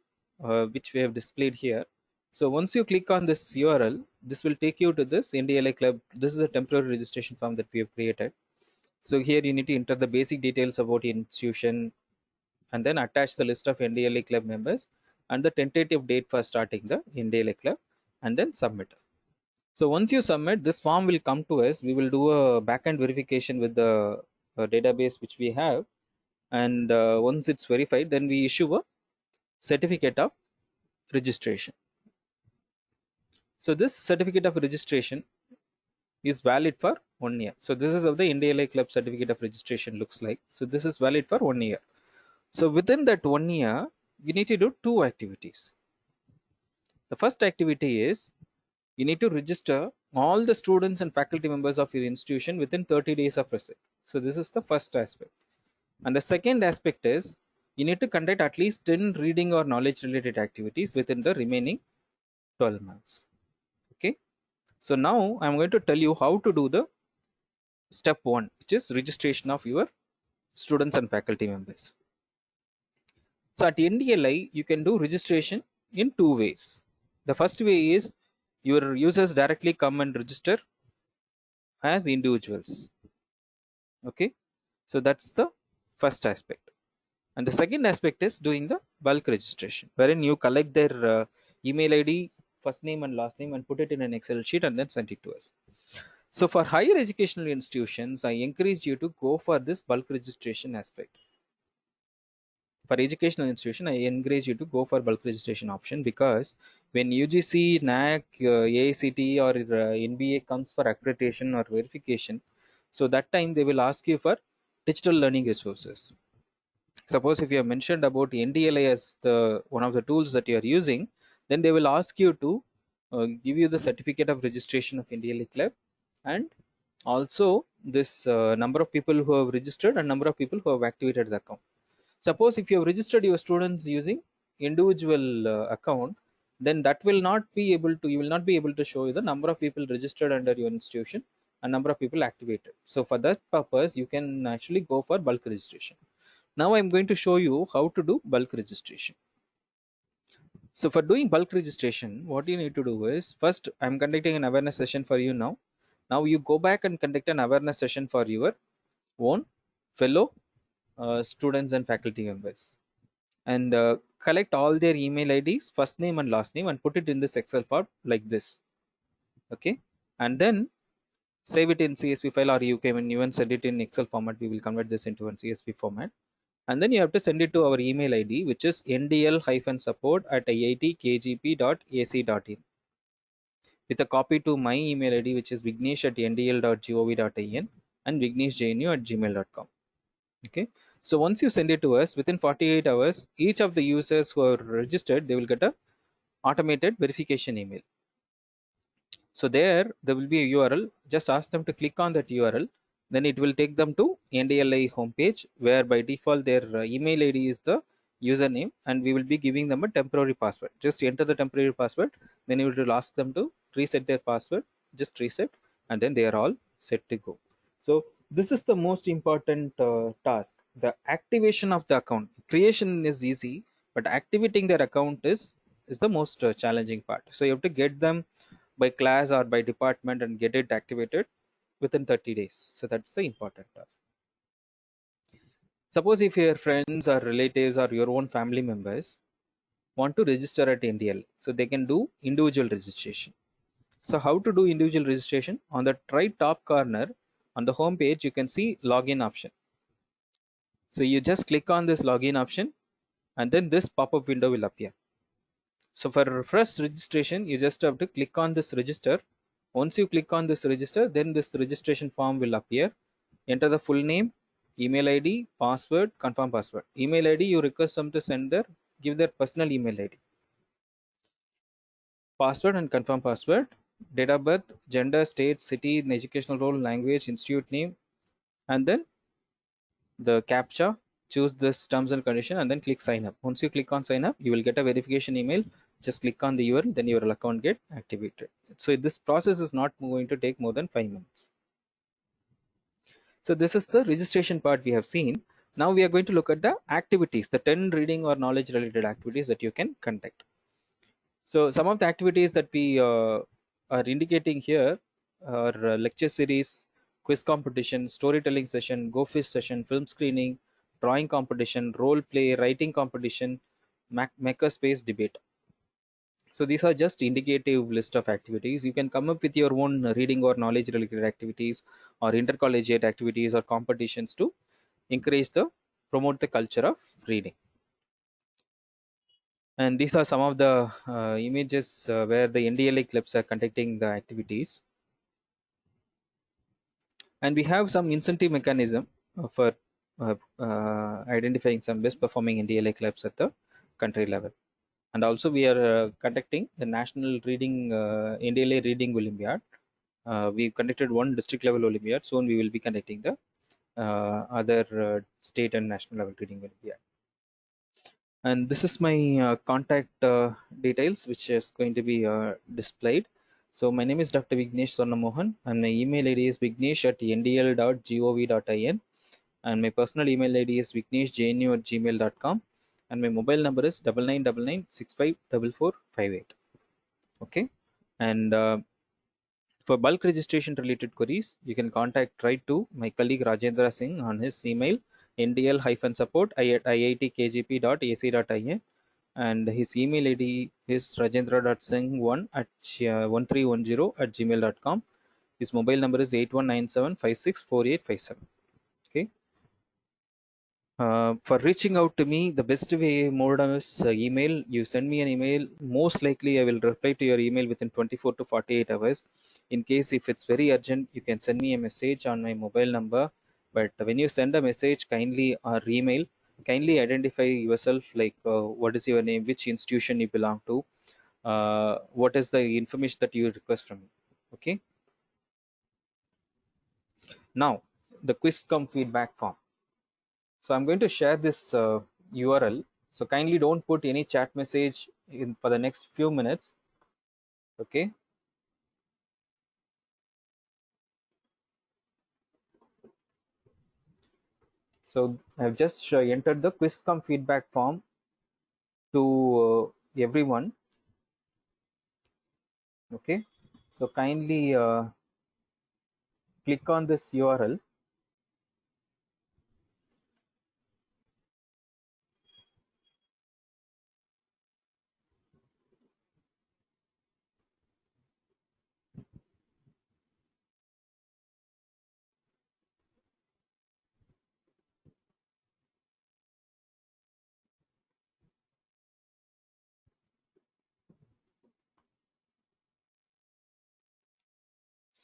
which we have displayed here. So once you click on this URL, this will take you to this NDLI club. This is a temporary registration form that we have created. So here you need to enter the basic details about the institution and then attach the list of NDLI club members and the tentative date for starting the NDLI club, and then submit. So once you submit, this form will come to us. We will do a backend verification with the database which we have, and once it's verified, then we issue a certificate of registration. So this certificate of registration is valid for 1 year. So this is how the NDLI club certificate of registration looks like. So this is valid for 1 year. So within that 1 year, you need to do two activities. The first activity is you need to register all the students and faculty members of your institution within 30 days of receipt. So this is the first aspect. And the second aspect is you need to conduct at least 10 reading or knowledge related activities within the remaining 12 months. Okay. So now I'm going to tell you how to do the step 1, which is registration of your students and faculty members. So at NDLI, you can do registration in two ways. The first way is your users directly come and register as individuals. Okay. So that's the first aspect. And the second aspect is doing the bulk registration, wherein you collect their email ID, first name and last name, and put it in an Excel sheet and then send it to us. So for higher educational institutions, I encourage you to go for this bulk registration aspect. For educational institution, I encourage you to go for bulk registration option, because when UGC, NAC, AICT or NBA comes for accreditation or verification, so that time they will ask you for digital learning resources. Suppose if you have mentioned about NDLA as the one of the tools that you are using, then they will ask you to give you the certificate of registration of NDLA Club, and also this number of people who have registered and number of people who have activated the account. Suppose if you have registered your students using individual account, then that will not be able to, you will not be able to show you the number of people registered under your institution and number of people activated. So for that purpose, you can actually go for bulk registration. Now I'm going to show you how to do bulk registration. So for doing bulk registration, what you need to do is, first I'm conducting an awareness session for you now. Now you go back and conduct an awareness session for your own fellow students and faculty members, and collect all their email IDs, first name and last name, and put it in this Excel file like this. Okay, and then save it in CSV file, or you can even send it in Excel format. We will convert this into one CSV format, and then you have to send it to our email ID, which is ndl-support@iitkgp.ac.in, with a copy to my email ID, which is vignesh@ndl.gov.in and vigneshjnu@gmail.com. Okay, so once you send it to us, within 48 hours, each of the users who are registered, they will get a automated verification email. So there will be a URL. Just ask them to click on that URL. Then it will take them to NDLA homepage, where by default their email ID is the username, and we will be giving them a temporary password. Just enter the temporary password. Then you will ask them to reset their password. Just reset, and then they are all set to go. So this is the most important task. The activation of the account. Creation is easy, but activating their account is the most challenging part. So you have to get them by class or by department and get it activated within 30 days. So that's the important task. Suppose if your friends or relatives or your own family members want to register at NDL, so they can do individual registration. So how to do individual registration? On the right top corner on the home page, you can see login option. So you just click on this login option, and then this pop-up window will appear. So for first registration, you just have to click on this register. Once you click on this register, then this registration form will appear. Enter the full name, email ID, password, confirm password. Email ID, you request them to send give their personal email ID. Password and confirm password. Date of birth, gender, state, city, educational role, language, institute name, and then the CAPTCHA. Choose this terms and condition, and then click sign up. Once you click on sign up, you will get a verification email. Just click on the URL, then your account get activated. So this process is not going to take more than 5 minutes. So this is the registration part we have seen. Now we are going to look at the activities, the 10 reading or knowledge related activities that you can conduct. So some of the activities that we are indicating here are lecture series, quiz competition, storytelling session, go fish session, film screening, drawing competition, role play, writing competition, makerspace, debate. So these are just indicative list of activities. You can come up with your own reading or knowledge related activities or intercollegiate activities or competitions to encourage promote the culture of reading. And these are some of the images where the NDLA clubs are conducting the activities. And we have some incentive mechanism for identifying some best performing NDLA clubs at the country level. And also we are conducting the national reading NDLA reading Olympiad. We conducted one district level Olympiad. Soon we will be conducting the other state and national level reading Olympiad. And this is my contact details, which is going to be displayed. So my name is Dr. Vignesh Swarnamohan, and my email ID is vignesh@ndl.gov.in, and my personal email ID is vigneshjnu@gmail.com, and my mobile number is 9999654458. Okay, and for bulk registration related queries, you can write to my colleague Rajendra Singh on his email ndl-support@iitkgp.ac.in, and his email ID is rajendra.singh1@1310@gmail.com. His mobile number is 8197564857. Okay. For reaching out to me, the best way mode is email. You send me an email. Most likely, I will reply to your email within 24 to 48 hours. In case if it's very urgent, you can send me a message on my mobile number But when you send a message, kindly or email, kindly identify yourself, like what is your name, which institution you belong to, what is the information that you request from me. Okay. Now the quiz come feedback form. So I'm going to share this URL. So kindly don't put any chat message in for the next few minutes. Okay. So I've just entered the quiz come feedback form to everyone. Okay. So kindly click on this URL.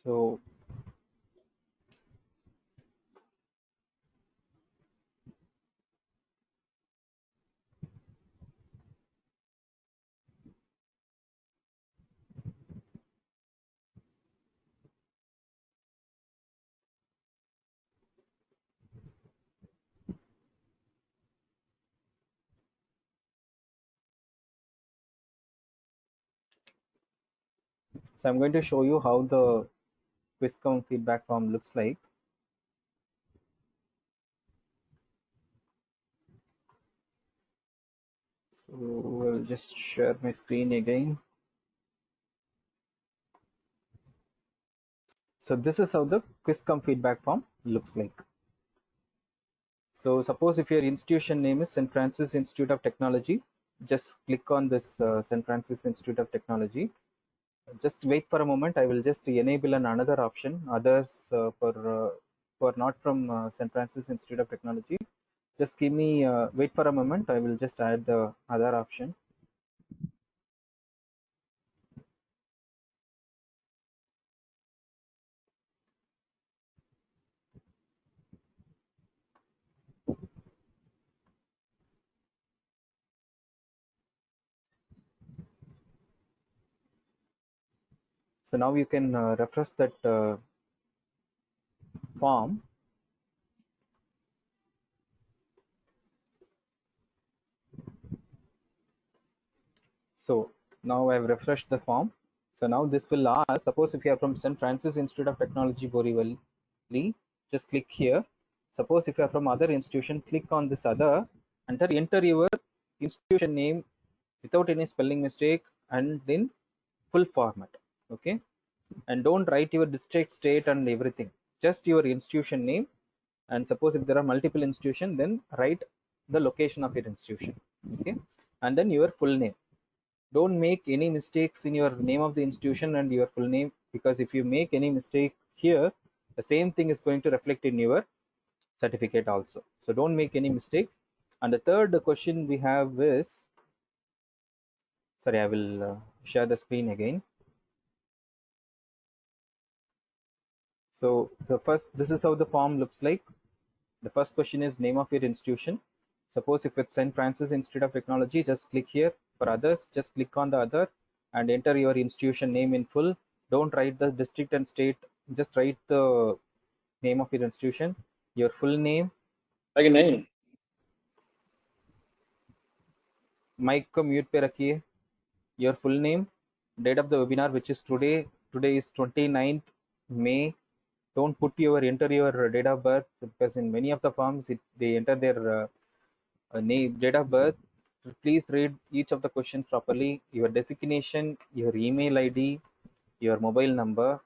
So I'm going to show you how the quiz come feedback form looks like. So I'll just share my screen again. So this is how the quiz come feedback form looks like. So suppose if your institution name is St. Francis Institute of Technology, just click on this St. Francis Institute of Technology. Just wait for a moment. I will just enable another option. Others for not from St. Francis Institute of Technology. Just give me wait for a moment. I will just add the other option. So now you can refresh that form. So now I've refreshed the form. So now this will ask, suppose if you are from St. Francis Institute of Technology, Borivali, just click here. Suppose if you are from other institution, click on this other, enter your institution name without any spelling mistake and in full format. Okay. And don't write your district, state and everything. Just your institution name. And suppose if there are multiple institution, then write the location of your institution. Okay. And then your full name. Don't make any mistakes in your name of the institution and your full name, because if you make any mistake here, the same thing is going to reflect in your certificate also. So don't make any mistakes. And the third question we have is, sorry, I will share the screen again. So the first, this is how the form looks like. The first question is name of your institution. Suppose if it's St. Francis Institute of Technology, just click here. For others, just click on the other and enter your institution name in full. Don't write the district and state, just write the name of your institution, your full name. नहीं Mic को mute पे रखिए. Your full name, date of the webinar, which is today. Today is 29th May. Don't put enter your date of birth, because in many of the forms they enter their name, date of birth. Please read each of the questions properly. Your designation, your email ID, your mobile number.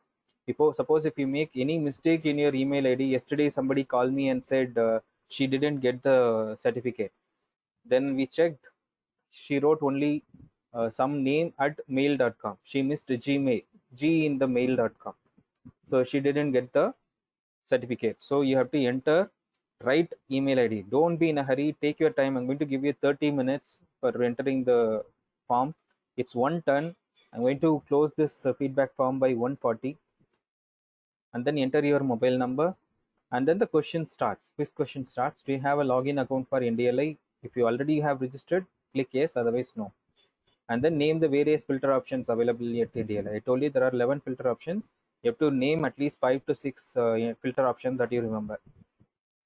Suppose if you make any mistake in your email ID, yesterday somebody called me and said she didn't get the certificate. Then we checked. She wrote only some name at mail.com. She missed Gmail, G in the mail.com. So she didn't get the certificate. So you have to enter right email ID. Don't be in a hurry. Take your time. I'm going to give you 30 minutes for entering the form. It's one turn. I'm going to close this feedback form by 1:40, and then enter your mobile number, And then the question starts. Quiz question starts. Do you have a login account for NDLI? If you already have registered, click yes, otherwise no. And then name the various filter options available at NDLI. I told you there are 11 filter options. You have to name at least 5 to 6 filter options that you remember.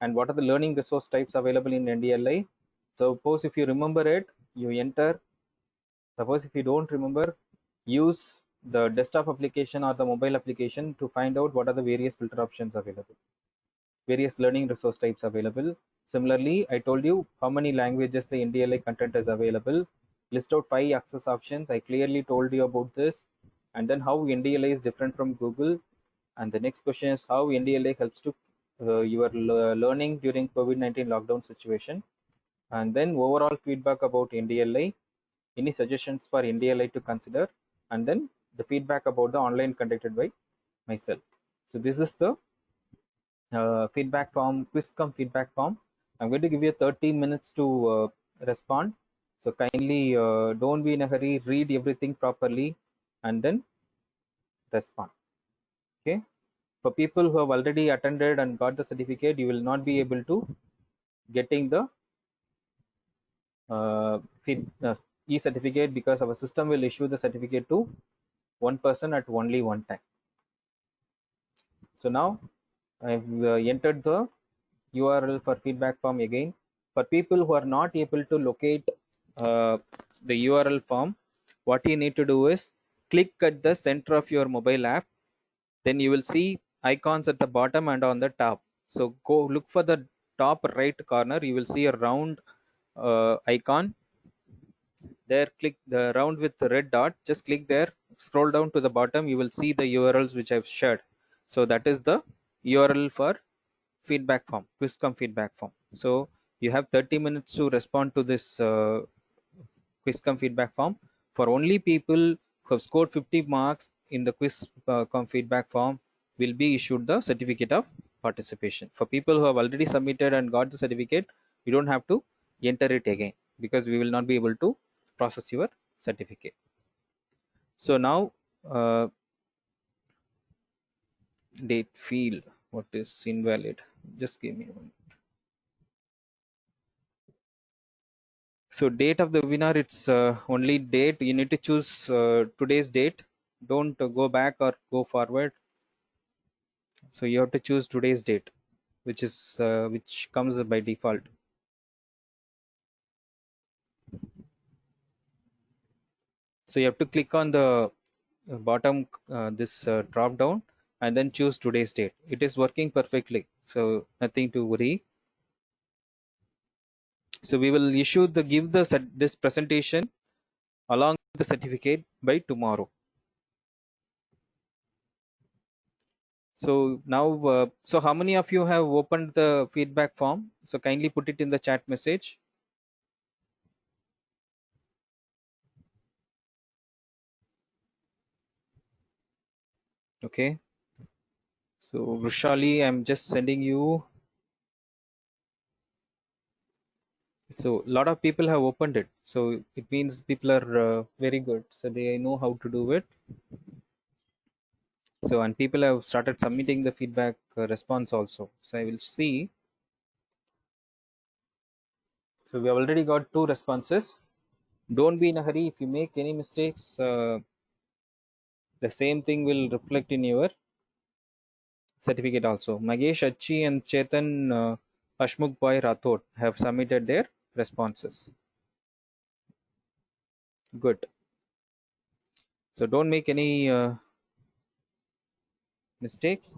And what are the learning resource types available in NDLI? Suppose if you remember it, you enter. Suppose if you don't remember, use the desktop application or the mobile application to find out what are the various filter options available, various learning resource types available. Similarly, I told you how many languages the NDLI content is available. List out 5 access options. I clearly told you about this. And then how NDLI is different from Google. And the next question is how NDLI helps to your learning during COVID-19 lockdown situation. And then overall feedback about NDLI, any suggestions for NDLI to consider, and then the feedback about the online conducted by myself. So this is the feedback form, quiz cum feedback form. I'm going to give you 30 minutes to respond. So kindly don't be in a hurry, read everything properly and then respond. Okay. For people who have already attended and got the certificate, you will not be able to getting the e-certificate because our system will issue the certificate to one person at only one time. So now I've entered the URL for feedback form again. For people who are not able to locate the URL form, what you need to do is click at the center of your mobile app. Then you will see icons at the bottom and on the top. So go look for the top right corner. You will see a round icon. There, click the round with the red dot. Just click there. Scroll down to the bottom. You will see the URLs which I've shared. So that is the URL for feedback form, quiz cum feedback form. So you have 30 minutes to respond to this quiz cum feedback form. For only people who have scored 50 marks in the quiz cum feedback form will be issued the certificate of participation. For people who have already submitted and got the certificate, you don't have to enter it again because we will not be able to process your certificate. So now date field, what is invalid? Just give me a moment. So date of the webinar, it's only date. You need to choose today's date. Don't go back or go forward. So you have to choose today's date, which is which comes by default. So you have to click on the bottom this drop down and then choose today's date. It is working perfectly, so nothing to worry. So we will issue the this presentation along with the certificate by tomorrow. So now, so how many of you have opened the feedback form? So kindly put it in the chat message. Okay. So Rushali, I'm just sending you. So a lot of people have opened it. So it means people are very good. So they know how to do it. So and people have started submitting the feedback response also. So I will see. So we have already got 2 responses. Don't be in a hurry. If you make any mistakes, the same thing will reflect in your certificate also. Magesh Achi and Chetan Ashmukh Bhai Rathod have submitted their responses. Good. So don't make any mistakes.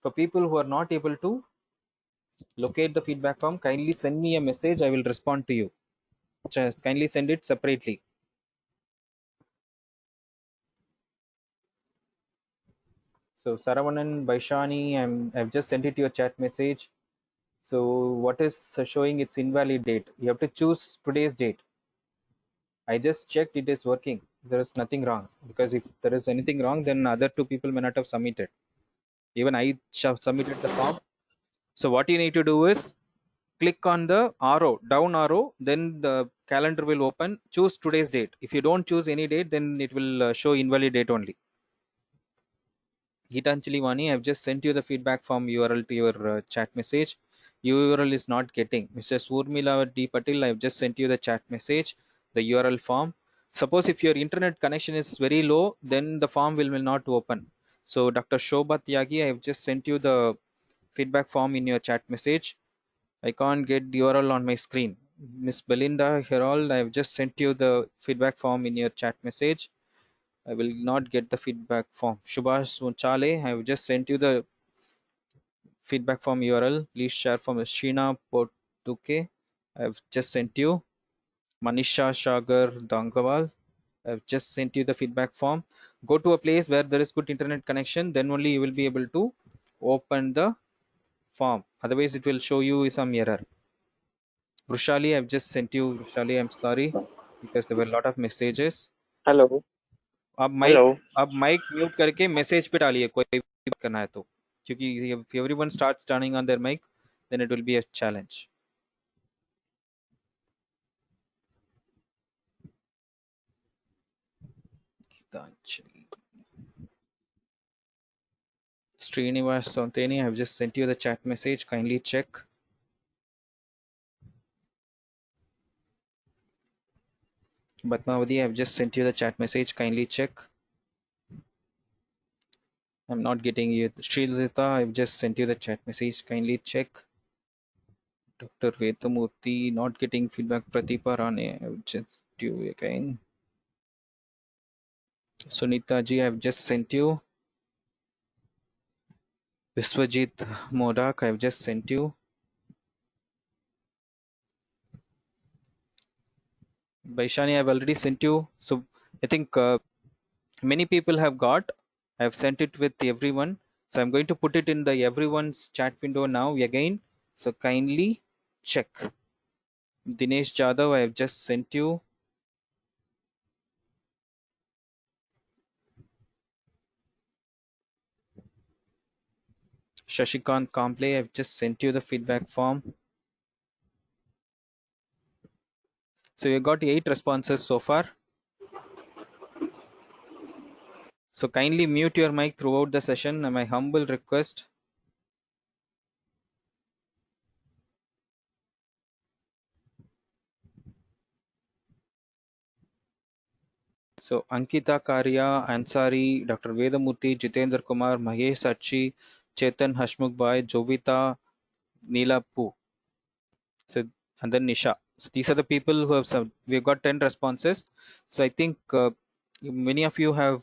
For people who are not able to locate the feedback form, kindly send me a message. I will respond to you. Just kindly send it separately. So Saravanan, Baishani, I've just sent it to your chat message. So what is showing its invalid date? You have to choose today's date. I just checked, it is working. There is nothing wrong, because if there is anything wrong, then other 2 people may not have submitted. Even I submitted the form. So what you need to do is click on the arrow, down arrow, then the calendar will open. Choose today's date. If you don't choose any date, then it will show invalid date only. Gitanjali Vani, I've just sent you the feedback form URL to your chat message. URL is not getting. Mr. Surmila D. Patil, I've just sent you the chat message, the URL form. Suppose if your internet connection is very low, then the form will not open. So Dr. Shobha Tyagi, I've just sent you the feedback form in your chat message. I can't get the URL on my screen. Miss Belinda Herald, I've just sent you the feedback form in your chat message. I will not get the feedback form. Subhash Chale, I have just sent you the feedback form URL. Please share from Sheena Portuke. I have just sent you. Manisha Shagar Dangawal. I have just sent you the feedback form. Go to a place where there is good internet connection, then only you will be able to open the form. Otherwise, it will show you some error. Rushali, I've just sent you. Rushali, I'm sorry because there were a lot of messages. Hello आप hello mic mute करके message पे डालिए कोई भी बात करना है तो, क्योंकि if everyone starts turning on their mic, then it will be a challenge. Gitanjali. Srinivas Santeni, I have just sent you the chat message. Kindly check. Batmavati, I have just sent you the chat message. Kindly check. I'm not getting you. Srilita, I have just sent you the chat message. Kindly check. Dr. Vetamurthy, not getting feedback. Pratipha Rane, I have just you again. Sunita ji, I have just sent you. Viswajit Modak, I have just sent you. Baishani, I've already sent you. So I think many people have got. I've sent it with everyone. So I'm going to put it in the everyone's chat window now again. So kindly check. Dinesh Jadhav, I have just sent you. Shashikant Kamble, I've just sent you the feedback form. So you got 8 responses so far. So kindly mute your mic throughout the session. My humble request. So Ankita Karya, Ansari, Dr. Vedamurthy, Jitendra Kumar, Mahesh Sachi, Chetan Hashmukh Bhai, Jovita, Neela Poo. So and then Nisha. So these are the people who have we've got 10 responses. So I think many of you have